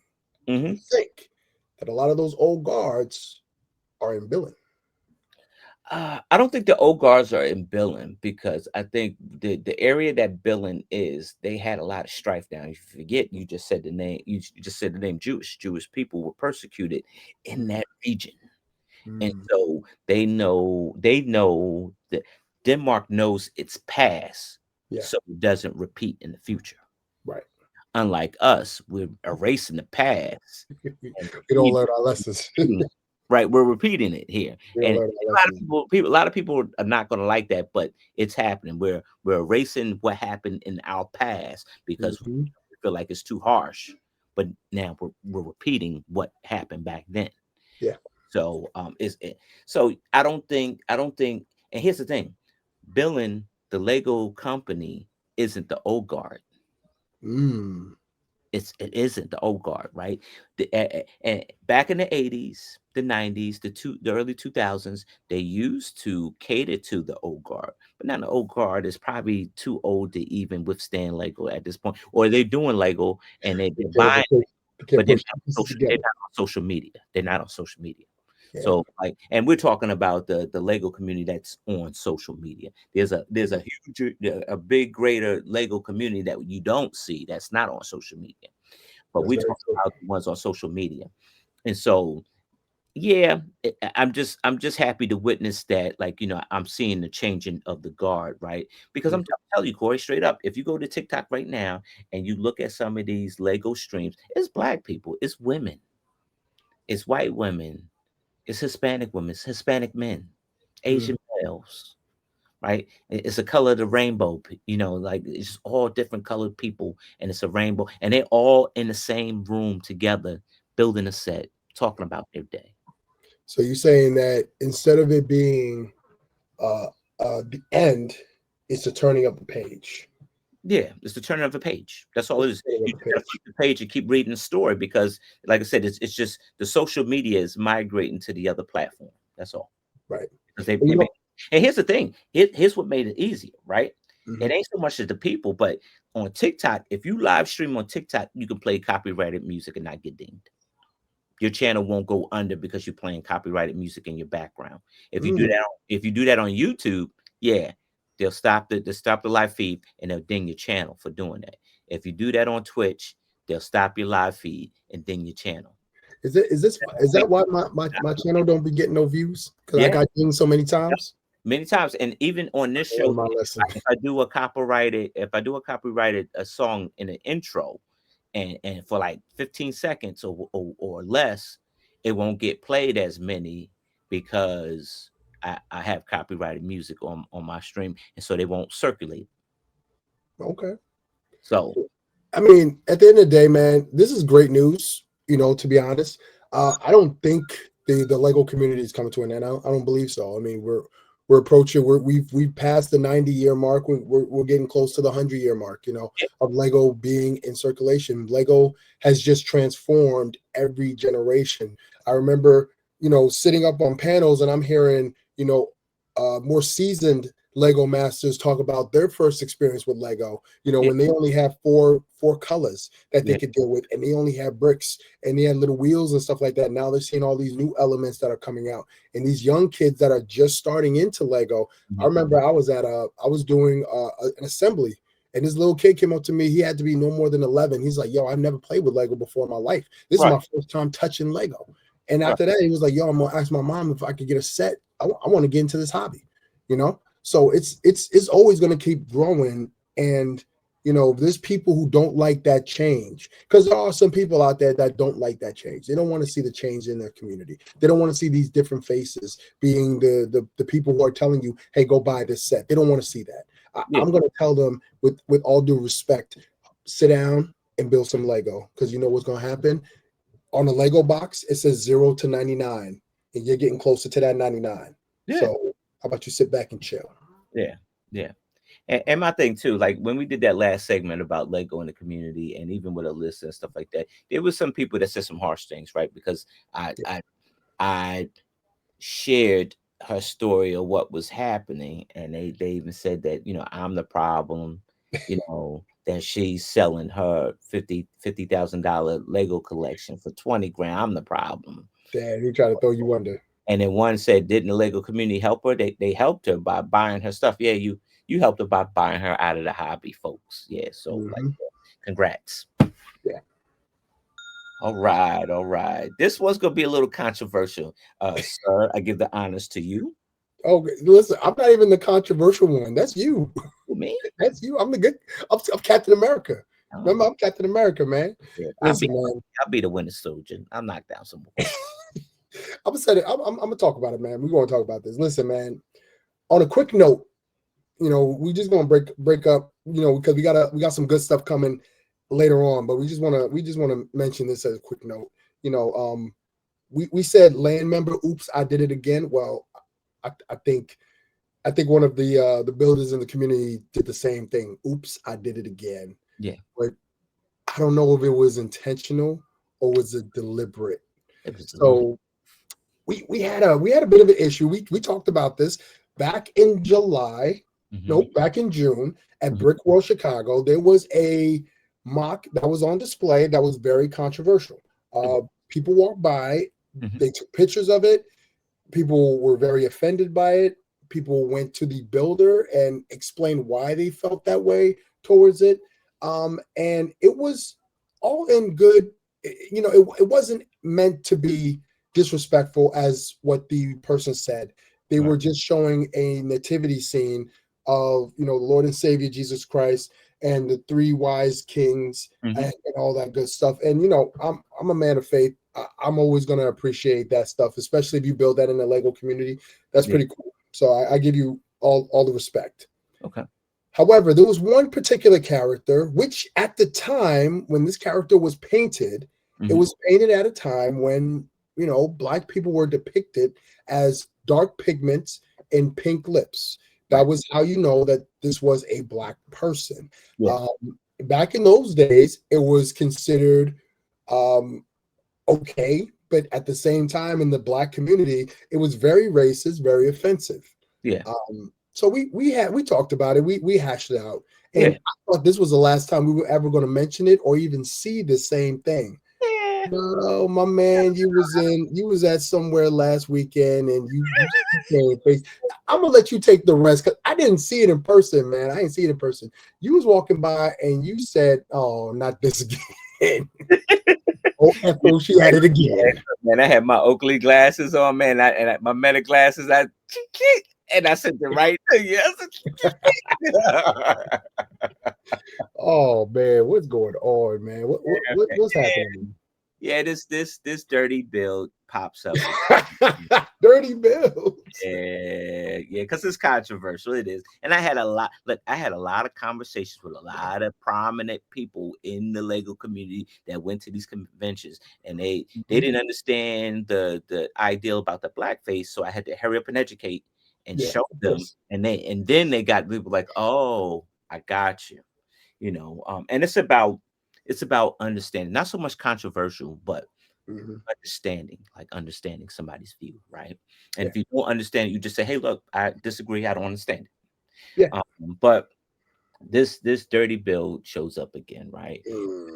you think that a lot of those old guards are in billing? I don't think the old guards are in billing, because I think the area that billing is, they had a lot of strife down. You forget, you just said the name. You just said the name Jewish. Jewish people were persecuted in that region, and so they know that Denmark knows its past, so it doesn't repeat in the future. Right. Unlike us, we're erasing the past. We don't learn our lessons. Right, we're repeating it here, and a lot of people are not going to like that, but it's happening. We're erasing what happened in our past because we feel like it's too harsh, but now we're repeating what happened back then. Yeah. So so I don't think. And here's the thing: billing, the Lego company, isn't the old guard. It isn't the old guard, right? And back in the 80s, the 90s, the early 2000s, they used to cater to the old guard, but now the old guard is probably too old to even withstand Lego at this point, or they're doing Lego and they're buying, but they're not on social media. They're not on social media. Yeah. So and we're talking about the Lego community that's on social media. There's a huge, a big, greater Lego community that you don't see that's not on social media, but we talk about the ones on social media. And so, yeah, I'm just happy to witness that. I'm seeing the changing of the guard, right? Because I'm telling you, Corey, straight up, if you go to TikTok right now and you look at some of these Lego streams, it's Black people, it's women, it's white women, it's Hispanic women, it's Hispanic men, Asian males, right? It's a color of the rainbow, it's just all different colored people, and it's a rainbow, and they're all in the same room together, building a set, talking about their day. So you're saying that instead of it being the end, it's the turning of the page. Yeah, it's the turning of the page. That's all it is. You gotta flip the page and keep reading the story, because, like I said, it's just the social media is migrating to the other platform. That's all. Right. And here's the thing. Here's what made it easier, right? It ain't so much as the people, but on TikTok, if you live stream on TikTok, you can play copyrighted music and not get dinged. Your channel won't go under because you're playing copyrighted music in your background. If you do that on YouTube, yeah, they'll stop the live feed and they'll ding your channel for doing that. If you do that on Twitch, they'll stop your live feed and ding your channel. Is that why my channel don't be getting no views? Because I got dinged so many times. Many times, and even on this show, if I do a copyrighted a song in an intro, and for like 15 seconds or less, it won't get played as many because I have copyrighted music on my stream, and so they won't circulate. Okay. So, I mean, at the end of the day, man, this is great news. To be honest, I don't think the Lego community is coming to an end. I don't believe so. I mean, we're approaching. We've passed the 90-year mark. We're getting close to the 100-year mark. Of Lego being in circulation. Lego has just transformed every generation. I remember, sitting up on panels and I'm hearing, more seasoned Lego masters talk about their first experience with Lego, when they only have four colors that they could deal with, and they only have bricks and they had little wheels and stuff like that. Now they're seeing all these new elements that are coming out, and these young kids that are just starting into Lego. I remember I was doing an assembly, and this little kid came up to me. He had to be no more than 11. He's like, yo, I've never played with Lego before in my life. This is my first time touching Lego. And after that, he was like, yo, I'm gonna ask my mom if I could get a set I want to get into this hobby, you know. So it's always going to keep growing, and you know, there's people who don't like that change, because there are some people out there that don't like that change. They don't want to see the change in their community. They don't want to see these different faces being the people who are telling you, hey, go buy this set. They don't want to see that. Yeah. I'm going to tell them with all due respect, sit down and build some Lego, because you know what's going to happen. On a Lego box, it says 0 to 99, and you're getting closer to that 99. Yeah. So how about you sit back and chill? Yeah. Yeah. And my thing too, like when we did that last segment about Lego in the community, and even with a list and stuff like that, there was some people that said some harsh things, right? Because I shared her story of what was happening, and they even said that, you know, I'm the problem, you know, that she's selling her $50,000 Lego collection for 20 grand. I'm the problem. Damn, he tried to throw you under. And then one said, didn't the Lego community help her? They helped her by buying her stuff. Yeah, you helped her by buying her out of the hobby, folks. Yeah, so like, congrats. Yeah. All right, all right. This one's gonna be a little controversial, sir. I give the honors to you. Oh, listen, I'm not even the controversial one. That's you. Me? That's you. I'm the good. I'm Captain America. Remember, I'm Captain America, man. Yeah, Listen, man. I'll be the Winter Soldier. I'll knock down some more. I'm gonna say it. I'm gonna talk about it, man. We're gonna talk about this. Listen, man. On a quick note, you know, we just gonna break up, you know, because we got some good stuff coming later on, but we just wanna mention this as a quick note. You know, we said LAN member, oops, I did it again. Well, I think one of the builders in the community did the same thing. Oops, I did it again. Yeah. But I don't know if it was intentional or was it deliberate. So we had a bit of an issue. We talked about this back in July. Nope, back in June at Brick World Chicago. There was a mock that was on display that was very controversial. People walked by, they took pictures of it. People were very offended by it. People went to the builder and explained why they felt that way towards it. And it was all in good. You know, it wasn't meant to be disrespectful as what the person said. They were just showing a nativity scene of, you know, the Lord and Savior Jesus Christ and the three wise kings and all that good stuff. And, you know, I'm a man of faith. I'm always going to appreciate that stuff, especially if you build that in the Lego community. That's pretty cool. So I give you all the respect. Okay. However, there was one particular character, which at the time when this character was painted, it was painted at a time when, you know, Black people were depicted as dark pigments and pink lips. That was how you know that this was a Black person. Yeah. Back in those days, it was considered okay, but at the same time in the Black community, it was very racist, very offensive. Yeah. So we talked about it. We hashed it out, and I thought this was the last time we were ever going to mention it or even see the same thing. No, my man, you was at somewhere last weekend, and you came face. I'm gonna let you take the rest because I didn't see it in person, man. I didn't see it in person. You was walking by and you said, "Oh, not this again." Oh, she had it again. Man, I had my Oakley glasses on, man, my Meta glasses. And I sent it right to you. Oh man, what's going on, man? What's happening? Yeah, this dirty build pops up. Dirty build. Yeah, because it's controversial. It is, and I had a lot of conversations with a lot of prominent people in the Lego community that went to these conventions, and they didn't understand the ideal about the blackface. So I had to hurry up and educate and show them, and then they got people like, oh, I got you, you know. And it's about understanding, not so much controversial, but understanding somebody's view, right? And if you don't understand it, you just say, hey, look, I disagree, I don't understand it. But this dirty build shows up again, right?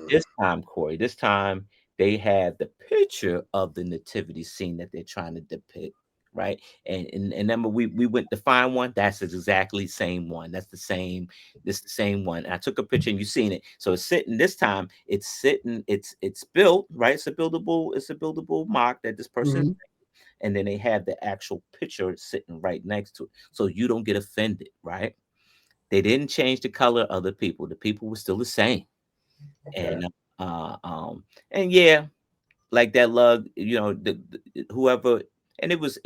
This time, Corey, they had the picture of the nativity scene that they're trying to depict, right? And remember, we went to find one. That's exactly same one. That's the same. This the same one. And I took a picture, and you seen it. So it's sitting. This time, it's sitting. It's built, right? It's a buildable mock that this person. and then they have the actual picture sitting right next to it, so you don't get offended, right? They didn't change the color of the people. The people were still the same. Okay. And uh um and yeah, like that lug, whoever, and it was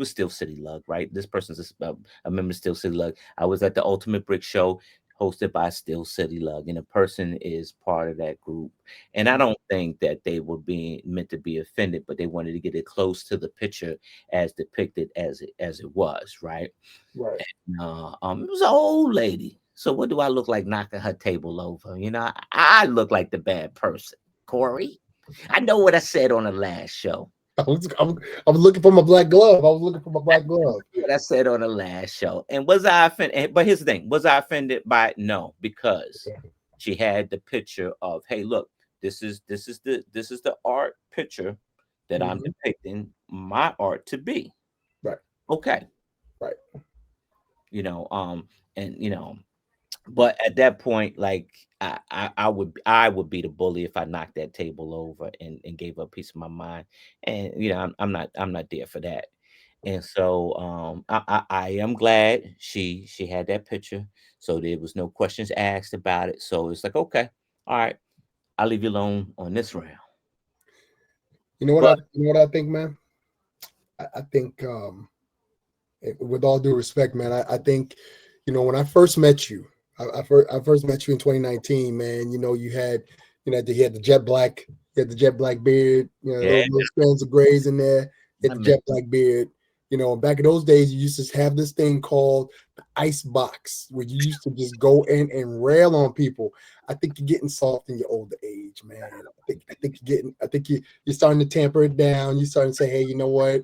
still City Lug, right? This person's a member of Still City Lug. I was at the Ultimate Brick Show hosted by Still City Lug, and a person is part of that group. And I don't think that they were being meant to be offended, but they wanted to get it close to the picture as depicted as it was, right? Right. It was an old lady. So what do I look like knocking her table over? I look like the bad person, Corey. I know what I said on the last show. I was looking for my black glove. I was looking for my black glove. What I said on the last show. And was I offended? But here's the thing: was I offended by it? No, because she had the picture of, hey, look, this is the art picture that I'm depicting my art to be. Right. Okay. Right. And but at that point, like I would be the bully if I knocked that table over and gave up a piece of my mind. And I'm not there for that. And so I am glad she had that picture. So there was no questions asked about it. So it's like, okay, all right, I'll leave you alone on this round. You know what But I think, man? I think with all due respect, man, I think, when I first met you, I first met you in 2019, man. You had, he had the jet black beard, yeah, little strands of grays in there. You I had the mean, jet black beard. Back in those days, you used to have this thing called the ice box, where you used to just go in and rail on people. I think you're getting soft in your older age, man. I think you're starting to tamper it down. You're starting to say, hey, you know what?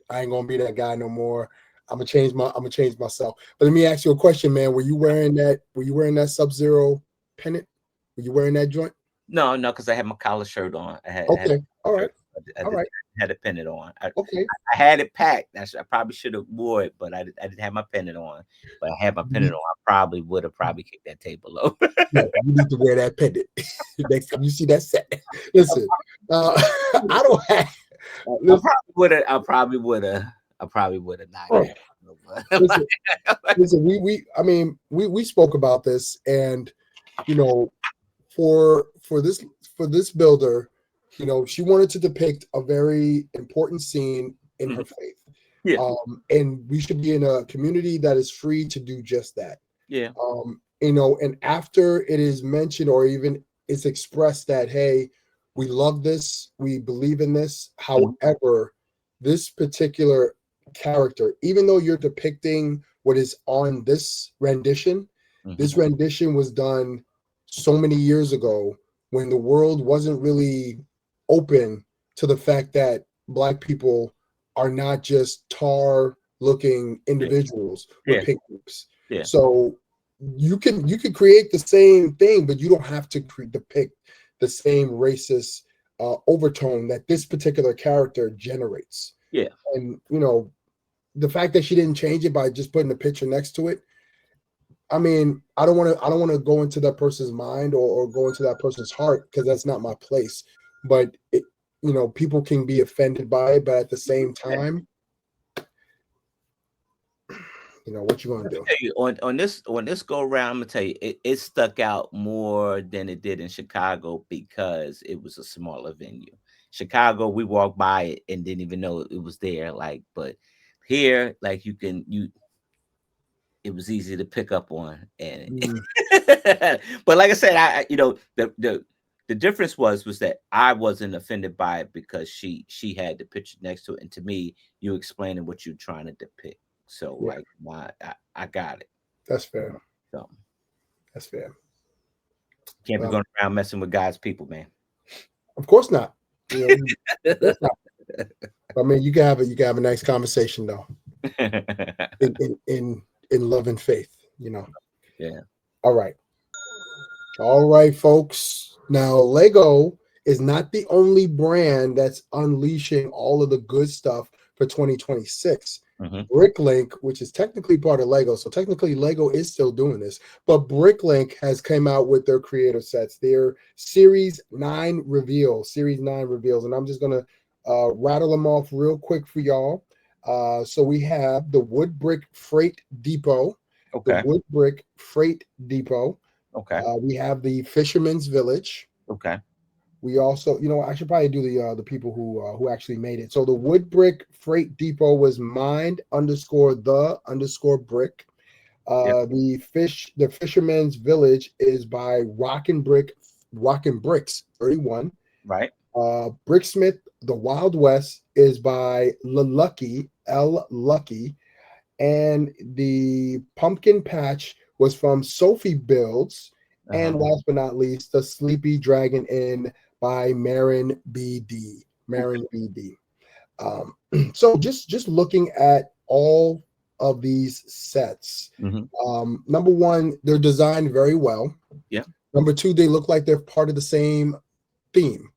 I ain't gonna be that guy no more. I'm gonna change myself. But let me ask you a question, man. Were you wearing that Sub-Zero pennant? Were you wearing that joint? no, because I had my collar shirt on. I had Okay. All right. I All did right. had a pennant on. Okay. I had it packed. I probably should have wore it, but I didn't have my pennant on. But I had my pennant on. I probably would have kicked that table over. Yeah, you need to wear that pendant next time you see that set. Listen, I don't have. Listen, I probably would have knocked oh, that over. listen, listen. We spoke about this, and for this builder, she wanted to depict a very important scene in her faith. Yeah. And we should be in a community that is free to do just that. Yeah. And after it is mentioned or even it's expressed that, hey, we love this, we believe in this. However, this particular character, even though you're depicting what is on this rendition, this rendition was done so many years ago when the world wasn't really open to the fact that Black people are not just tar looking individuals with pink lips. Yeah. So you can create the same thing, but you don't have to depict the same racist overtone that this particular character generates. Yeah. And the fact that she didn't change it by just putting a picture next to it, I mean, I don't want to go into that person's mind or go into that person's heart, because that's not my place. But people can be offended by it, but at the same time, what you gonna do? Tell you, on this go around, I'm gonna tell you, it stuck out more than it did in Chicago because it was a smaller venue. Chicago, we walked by it and didn't even know it was there. But here, like it was easy to pick up on. And but like I said, the difference was that I wasn't offended by it because she had the picture next to it, and to me, you explaining what you're trying to depict. So I got it. That's fair. So that's fair. Can't be going around messing with God's people, man. Of course not. Of course not. I mean, you can have a nice conversation though. in love and faith, Yeah. All right, folks. Now, Lego is not the only brand that's unleashing all of the good stuff for 2026. Bricklink, which is technically part of Lego, so technically Lego is still doing this, but Bricklink has come out with their creator sets, their Series 9 reveals, and I'm just gonna rattle them off real quick for y'all. So we have the Wood Brick Freight Depot, the Okay. Wood Brick Freight Depot. Okay. We have the Fisherman's Village. Okay. We also, I should probably do the people who actually made it. So the Wood Brick Freight Depot was mind_the_brick. Yep. The Fisherman's Village is by Rockin' Bricks 31. Right. Bricksmith, the Wild West is by llucky, llucky, and the Pumpkin Patch was from Sofie Builds. And last but not least, the Sleepy Dragon Inn by Marin BD. So just looking at all of these sets, number one, they're designed very well. Yeah. Number two, they look like they're part of the same theme.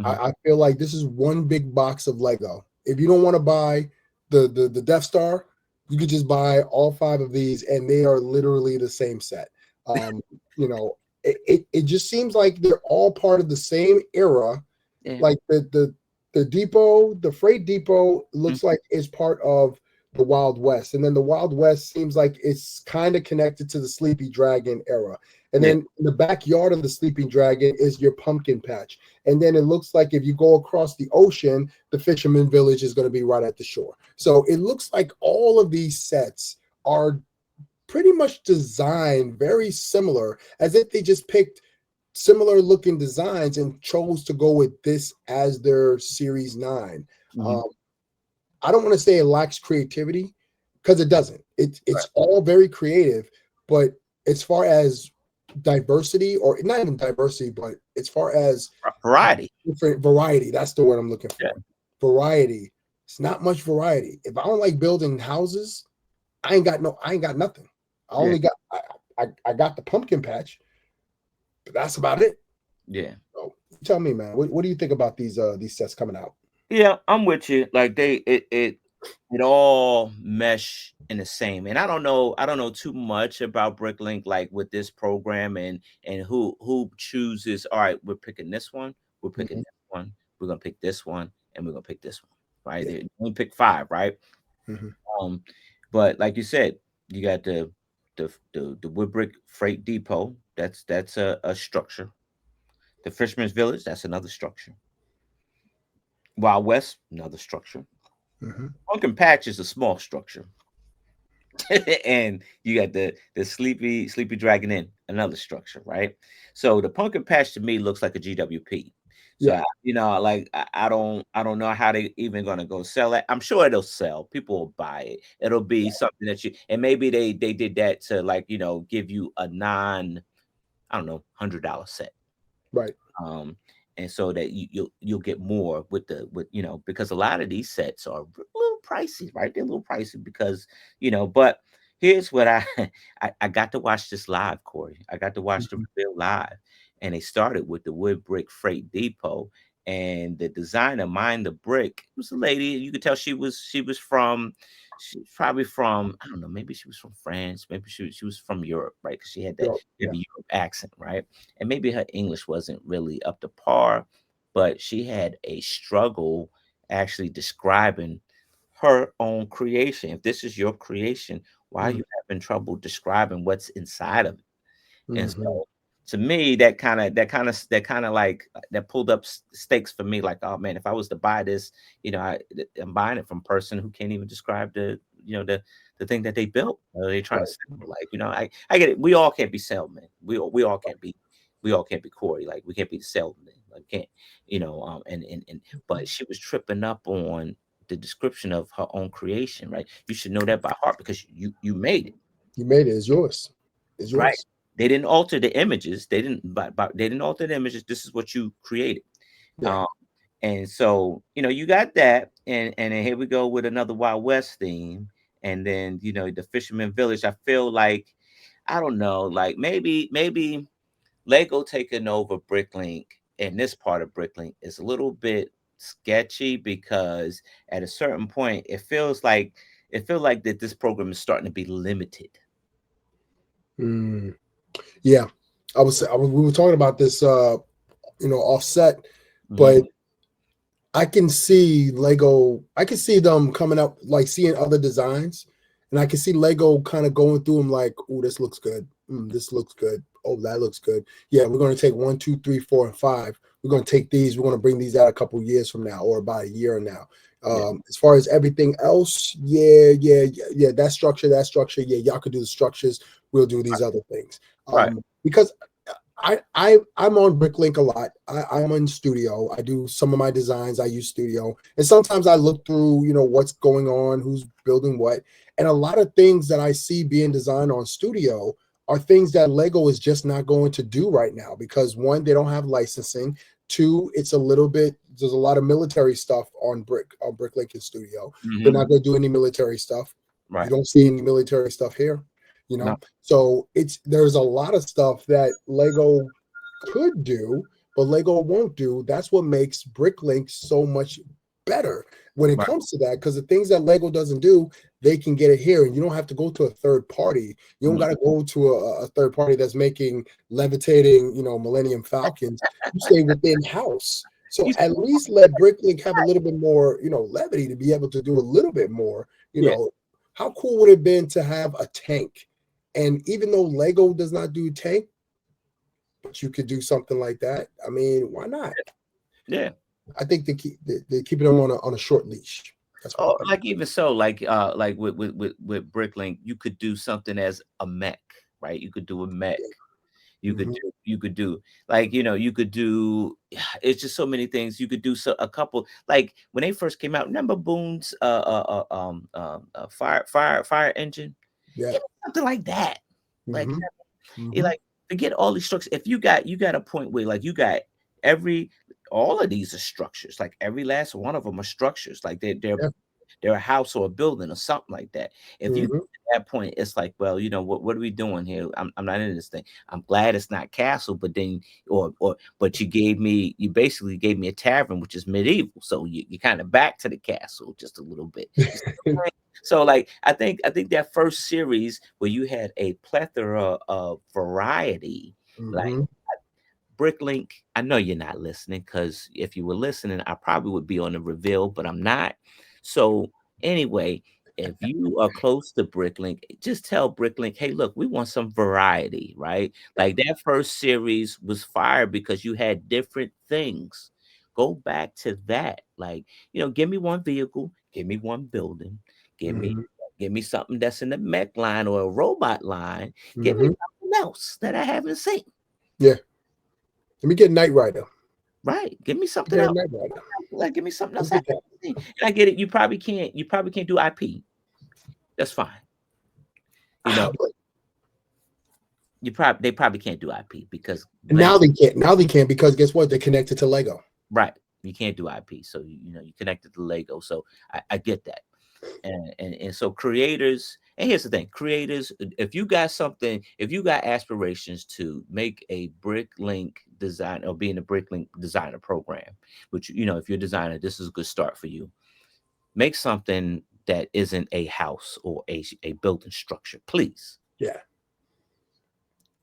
I feel like this is one big box of Lego. If you don't want to buy the Death Star, you could just buy all 5 of these, and they are literally the same set. It just seems like they're all part of the same era. Yeah. Like the depot, the freight depot looks like it's part of the Wild West, and then the Wild West seems like it's kind of connected to the Sleepy Dragon era. And then in the backyard of the Sleeping Dragon is your pumpkin patch. And then it looks like if you go across the ocean, the Fisherman Village is going to be right at the shore. So it looks like all of these sets are pretty much designed very similar, as if they just picked similar looking designs and chose to go with this as their Series 9. I don't want to say it lacks creativity, because it doesn't. It's all very creative, but as far as diversity, or not even diversity, but as far as variety, that's the word I'm looking for. Variety. It's not much variety. If I don't like building houses, I ain't got nothing. I only got I got the pumpkin patch, but that's about it. Yeah. So tell me, man, what do you think about these sets coming out? Yeah, I'm with you. Like it all mesh in the same. And I don't know too much about Bricklink, like with this program and who chooses. All right, we're picking this one. We're picking this one. We're gonna pick this one, and we're gonna pick this one. Right? Yeah. We pick 5, right? But like you said, you got the Wood Brick Freight Depot. That's a structure. The Fisherman's Village. That's another structure. Wild West, another structure. Pumpkin Patch is a small structure. And you got the Sleepy Dragon Inn, another structure, right? So the Pumpkin Patch to me looks like a GWP. So I don't know how they even gonna go sell it. I'm sure it'll sell. People will buy it. It'll be something that and maybe they did that to give you a $100 set. Right. And so that you'll get more with because a lot of these sets are a little pricey, right? They're a little pricey because but here's what I got to watch this live, Corey. I got to watch the reveal live, and they started with the Wood Brick Freight Depot, and the designer, Mind the Brick, was a lady. You could tell she's probably from, I don't know, maybe she was from France, maybe she was from Europe, right? Because she had that Europe accent, right? And maybe her English wasn't really up to par, but she had a struggle actually describing her own creation. If this is your creation, why are you having trouble describing what's inside of it? And so to me, that kind of like that pulled up stakes for me. Like, oh man, if I was to buy this, I'm buying it from a person who can't even describe the thing that they built. They're trying to sell. Like, I get it. We all can't be salesmen. We all can't be Corey. Like, we can't be the salesman. Like, can't but she was tripping up on the description of her own creation. Right? You should know that by heart because you made it. You made it. It's yours. It's yours. Right. They didn't alter the images. They didn't alter the images. This is what you created. Yeah. And so, you got that. And then here we go with another Wild West theme. And then, the Fisherman Village. I feel like, I don't know, like maybe Lego taking over Bricklink and this part of Bricklink is a little bit sketchy because at a certain point, it feels like that this program is starting to be limited. Yeah, we were talking about this, offset, but I can see Lego. I can see them coming up, like seeing other designs, and I can see Lego kind of going through them, like, "Oh, this looks good. This looks good. Oh, that looks good. Yeah, we're going to take 1, 2, 3, 4, and 5. We're going to take these. We're going to bring these out a couple years from now, or about a year now." Yeah. As far as everything else, yeah. That structure. Yeah, y'all could do the structures. We'll do these other things. Right. Because I'm on Bricklink a lot. I'm in Studio. I do some of my designs. I use Studio, and sometimes I look through, what's going on, who's building what, and a lot of things that I see being designed on Studio are things that Lego is just not going to do right now because one, they don't have licensing. Two, it's a little bit. There's a lot of military stuff on Bricklink and Studio. They're not going to do any military stuff. You Right. don't see any military stuff here. No. So there's a lot of stuff that Lego could do, but Lego won't do. That's what makes Bricklink so much better when it Right. comes to that, because the things that Lego doesn't do, they can get it here, and you don't have to go to a third party. You don't got to go to a third party that's making levitating, Millennium Falcons. You stay within house. So You- at least let Bricklink have a little bit more, levity to be able to do a little bit more. Yeah. How cool would it have been to have a tank? And even though Lego does not do tank, but you could do something like that. I mean, why not? Yeah. I think they keep them on a short leash. That's what I Oh, think. like even so, like with Bricklink, you could do something as a mech, right? You could do a mech. You could do like you could do. It's just so many things you could do. So a couple like when they first came out. Remember Boone's fire engine? Yeah. Yeah, something like that. Like Mm-hmm. like forget all these structures. If you got a point where like you got every all of these are structures. Like every last one of them are structures. Like Yeah. they're a house or a building or something like that. If you Mm-hmm. get to that point, it's like, well, what are we doing here? I'm not in this thing. I'm glad it's not castle, but then but you basically gave me a tavern, which is medieval. So you kind of back to the castle just a little bit. You see what I'm saying? So like I think that first series where you had a plethora of variety, like Mm-hmm. Bricklink, I know you're not listening because if you were listening, I probably would be on the reveal, but I'm not. So anyway, if you are close to Bricklink, just tell Bricklink, hey, look, we want some variety, right? Like that first series was fire because you had different things. Go back to that. Like, give me one vehicle, give me one building, give me Mm-hmm. give me something that's in the mech line or a robot line. Give me Mm-hmm. something else that I haven't seen. Yeah. Let me get Knight Rider. Right. Give me something Get a else. Knight Rider. Like, give me something Let's else. I get that. haven't seen. And I get it. You probably can't. You probably can't do IP. That's fine. But They probably can't do IP because now they can't. Now they can because guess what? They're connected to Lego. right. You can't do IP. So you connected to Lego. So I get that. And so creators, and here's the thing, creators, if you got aspirations to make a Bricklink design or be in a Bricklink designer program, which if you're a designer, this is a good start for you. Make something that isn't a house or a building structure, please. Yeah.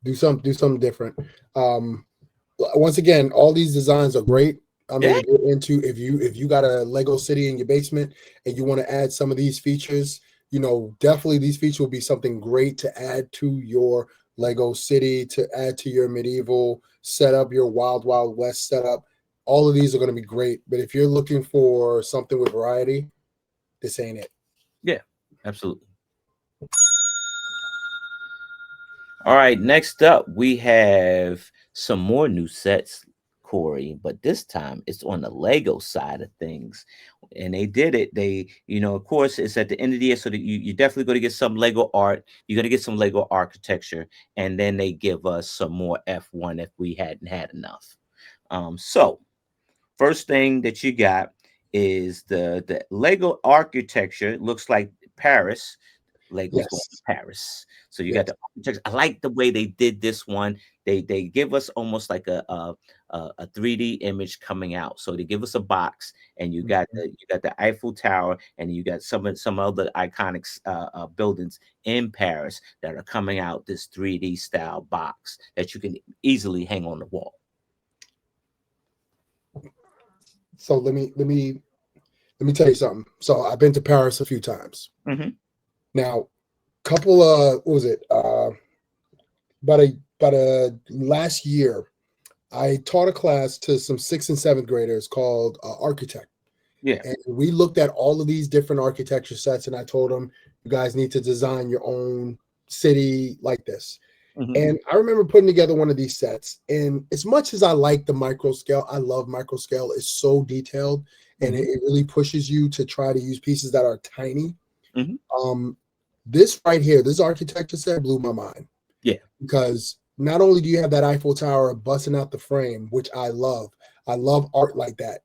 Do something different. Once again, all these designs are great. I mean, Yeah, if you got a Lego city in your basement and you want to add some of these features, definitely these features will be something great to add to your Lego city, to add to your medieval setup, your Wild Wild West setup. All of these are going to be great. But if you're looking for something with variety, this ain't it. yeah, absolutely. All right, next up we have some more new sets, Corey, but this time it's on the Lego side of things. And they did it. Of course, it's at the end of the year, so that you're definitely going to get some Lego art. You're going to get some Lego architecture, and then they give us some more F1 if we hadn't had enough. So first thing that you got is the Lego architecture. It looks like Paris. Lego's going to Yes. Paris. So you got Yes. the architecture. I like the way they did this one. They give us almost like a 3D image coming out. So they give us a box, and you got the Eiffel Tower, and you got some other iconic buildings in Paris that are coming out this 3D style box that you can easily hang on the wall. So let me tell you something. So I've been to Paris a few times. Mm-hmm. Now, couple what was it? About a last year, I taught a class to some 6th and 7th graders called Architect. Yeah. And we looked at all of these different architecture sets, and I told them, you guys need to design your own city like this. Mm-hmm. And I remember putting together one of these sets. And as much as I like the micro scale, I love micro scale. It's so detailed, and Mm-hmm. it really pushes you to try to use pieces that are tiny. Mm-hmm. This right here, this architecture set blew my mind. Yeah. Because not only do you have that Eiffel Tower busting out the frame, which I love art like that,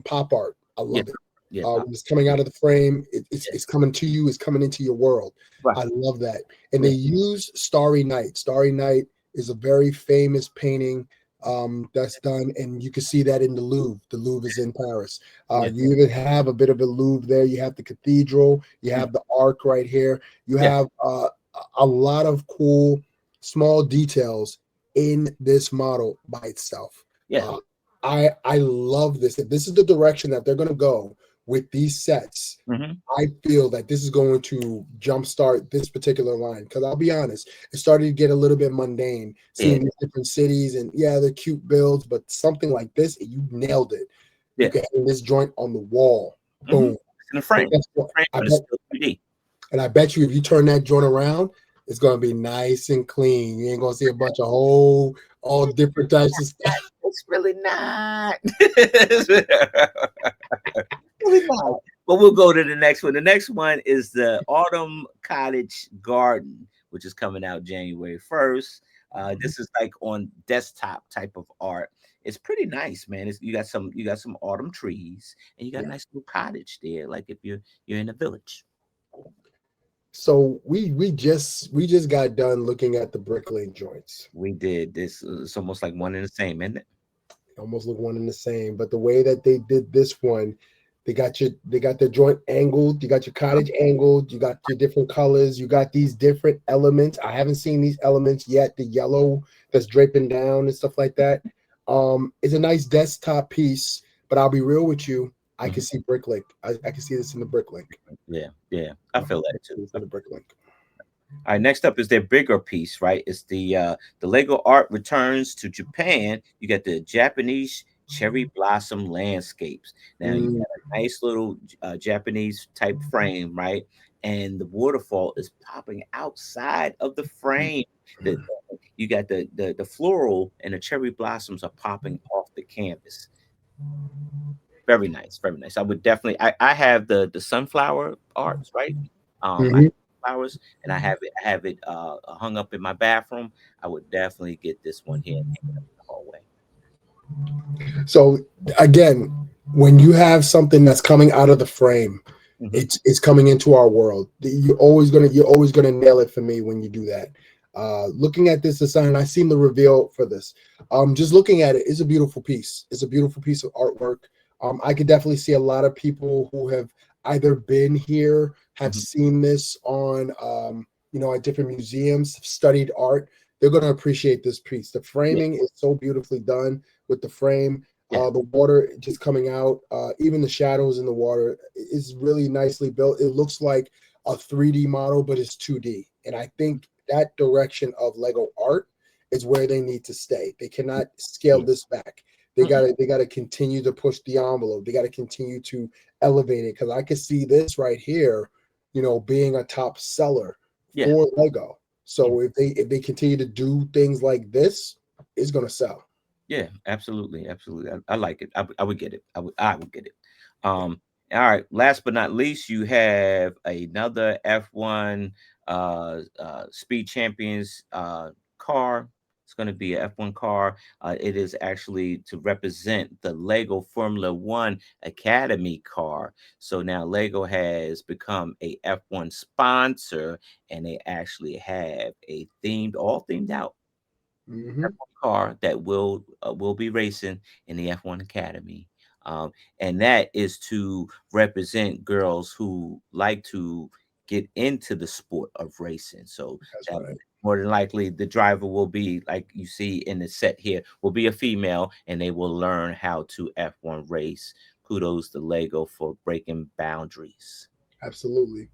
pop art. I Yeah. love it. Yeah. When it's coming out of the frame, it's coming to you, it's coming into your world. Right. I love that. And Yeah. they use Starry Night. Starry Night is a very famous painting that's done, and you can see that in the Louvre. The Louvre is in Paris. Yeah. You even have a bit of a Louvre there. You have the cathedral, you have the arc right here. You Yeah. have a lot of cool small details in this model by itself. Yeah. I love this. If this is the direction that they're going to go with these sets, Mm-hmm. I feel that this is going to jumpstart this particular line. Because I'll be honest, it started to get a little bit mundane, seeing these different cities, and yeah, they're cute builds, but something like this, you nailed it. Yeah. You can hang this joint on the wall. Boom. In the frame. I bet, Still 3D. and I bet you if you turn that joint around, it's gonna be nice and clean. You ain't gonna see a bunch of all different types of stuff. It's really not. It's really not. But we'll go to the next one. The next one is the Autumn Cottage Garden, which is coming out January 1st. This is like on desktop type of art. It's pretty nice, man. You got some autumn trees, and you got a nice little cottage there, like if you're in a village. So we just got done looking at the Bricklink joints. We did this. It's almost like one and the same, isn't it? Almost look one and the same, but the way that they did this one, they got the joint angled, you got your cottage angled, you got your different colors, you got these different elements. I haven't seen these elements yet. The yellow that's draping down and stuff like that. It's a nice desktop piece, but I'll be real with you. I can see Bricklink. I can see this in the Bricklink. Yeah. I feel that too. It's in the Bricklink. All right, next up is their bigger piece, right? It's the Lego art returns to Japan. You got the Japanese cherry blossom landscapes. Now you got a nice little Japanese type frame, right? And the waterfall is popping outside of the frame. You got the floral and the cherry blossoms are popping off the canvas. Very nice, very nice. I would definitely. I have the sunflower arts, right? I have flowers, and I have it hung up in my bathroom. I would definitely get this one here and hang it up in the hallway. So again, when you have something that's coming out of the frame, it's coming into our world. You're always gonna nail it for me when you do that. Looking at this design, I seen the reveal for this. Just looking at it, it's a beautiful piece. It's a beautiful piece of artwork. I could definitely see a lot of people who have either been here, have seen this on at different museums, studied art. They're going to appreciate this piece. The framing is so beautifully done with the frame. The water just coming out, even the shadows in the water is really nicely built. It looks like a 3D model, but it's 2D. And I think that direction of Lego art is where they need to stay. They cannot scale this back. They gotta continue to push the envelope. They gotta continue to elevate it, because I can see this right here, being a top seller for Lego. So if they continue to do things like this, it's gonna sell. Yeah, absolutely. I like it. I would get it. I would get it. All right. Last but not least, you have another F1 Speed Champions car. It's going to be a F1 car. It is actually to represent the Lego Formula One Academy car. So now Lego has become a F1 sponsor, and they actually have a all themed out F1 car that will be racing in the F1 Academy. And that is to represent girls who like to get into the sport of racing. So more than likely the driver will be like you see in the set here, will be a female, and they will learn how to F1 race. Kudos to Lego for breaking boundaries. Absolutely.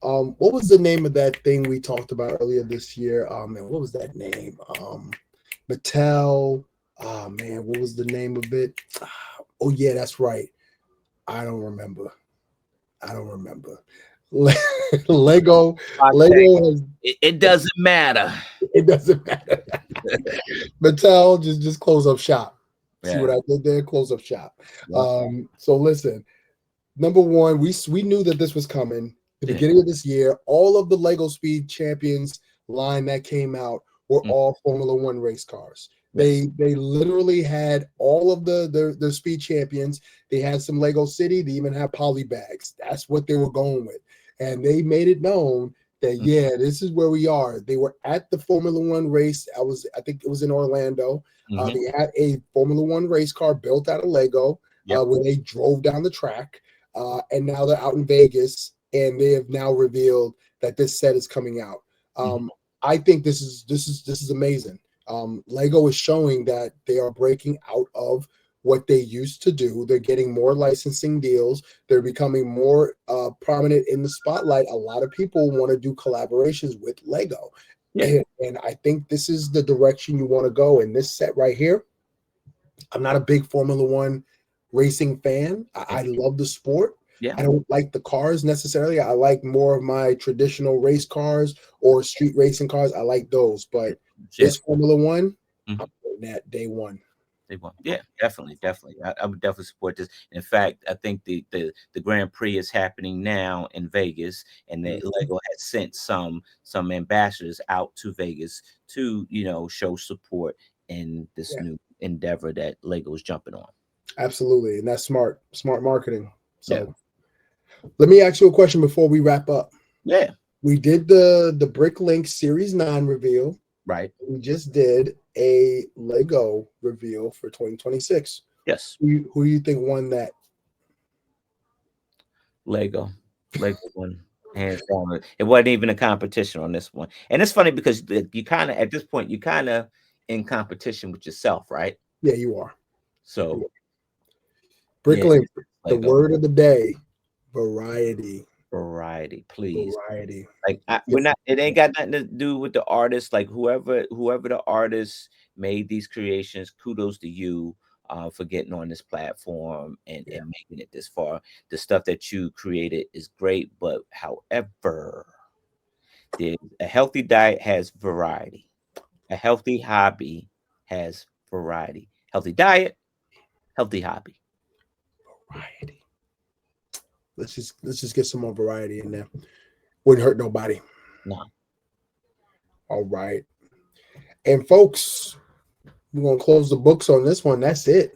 What was the name of that thing we talked about earlier this year? And what was that name? Mattel. Oh man, what was the name of it? Oh yeah, that's right. I don't remember. I don't remember. Lego. Lego has. It doesn't matter. It doesn't matter. Mattel just close up shop. See Yeah. what I did there? Close up shop. Yeah. So listen. Number one, we knew that this was coming. The Yeah. beginning of this year, all of the Lego Speed Champions line that came out were all Formula One race cars. Yes. They literally had all of the speed champions. They had some Lego City. They even had poly bags. That's what they were going with, and they made it known that yeah, this is where we are. They were at the Formula One race. I think it was in Orlando. They had a Formula One race car built out of Lego where they drove down the track. And now they're out in Vegas, and they have now revealed that this set is coming out. I think this is amazing. Lego is showing that they are breaking out of what they used to do. They're getting more licensing deals. They're becoming more prominent in the spotlight. A lot of people want to do collaborations with Lego. And I think this is the direction you want to go. In this set right here, I'm not a big Formula One racing fan. I love the sport. Yeah. I don't like the cars necessarily. I like more of my traditional race cars or street racing cars. I like those. But this Formula One, I'm putting that day one. They won. Yeah, definitely. I would definitely support this. In fact, I think the Grand Prix is happening now in Vegas, and that Lego has sent some ambassadors out to Vegas to show support in this new endeavor that Lego is jumping on. Absolutely, and that's smart marketing. So, let me ask you a question before we wrap up. Yeah, we did the Bricklink Series 9 reveal. Right. We just did a Lego reveal for 2026. Yes. Who do you think won that? Lego won. Hands down. It wasn't even a competition on this one. And it's funny because you kind of, at this point, you kind of in competition with yourself, right? Yeah, you are. So Bricklink, the word of the day, variety. Variety, please. Variety. Like we're not. It ain't got nothing to do with the artist. Like whoever the artist made these creations, kudos to you for getting on this platform and making it this far. The stuff that you created is great, but however, a healthy diet has variety. A healthy hobby has variety. Healthy diet, healthy hobby. Variety. Let's just get some more variety in there. Wouldn't hurt nobody. No. All right. And folks, we're gonna close the books on this one. That's it.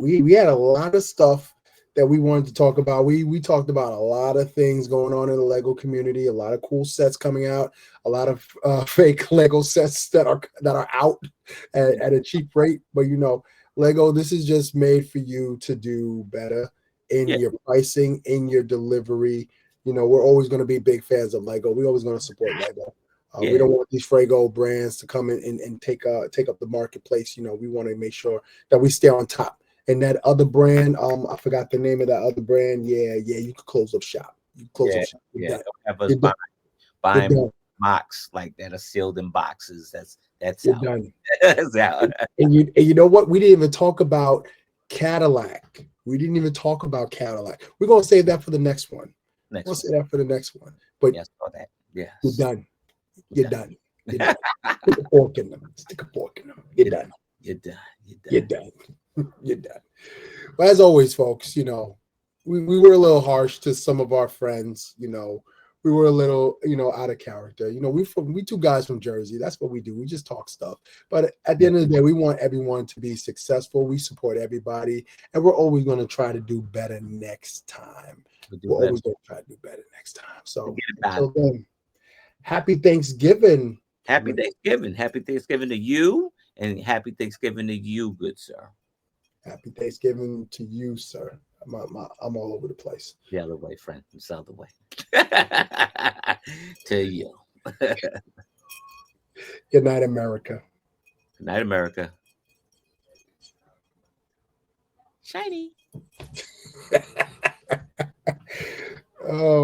We had a lot of stuff that we wanted to talk about. We talked about a lot of things going on in the Lego community, a lot of cool sets coming out, a lot of fake Lego sets that are out at a cheap rate. But Lego, this is just made for you to do better in your pricing, in your delivery. We're always going to be big fans of Lego. We're always going to support Lego. We don't want these Brego brands to come in and take up the marketplace. We want to make sure that we stay on top. And that other brand, I forgot the name of that other brand. Yeah, you could close up shop. You close up shop. Don't have us buying mocks like that are sealed in boxes. That's You're out. done. That's out. And you know what? We didn't even talk about Cadillac. We're gonna save that for the next one. Save that for the next one. But that. Yeah, you're done. You're done. Stick a fork in them. You're done. You're done. But as always, folks, we were a little harsh to some of our friends. We were a little, out of character. We two guys from Jersey. That's what we do. We just talk stuff. But at the end of the day, we want everyone to be successful. We support everybody, and we're always going to try to do better next time. We're always going to try to do better next time. So until then, happy Thanksgiving. Happy Thanksgiving. Happy Thanksgiving to you, and happy Thanksgiving to you, good sir. Happy Thanksgiving to you, sir. I'm all over the place. The other way, friend. It's the other way. To you. Good night, America. Good night, America. Shiny. Oh.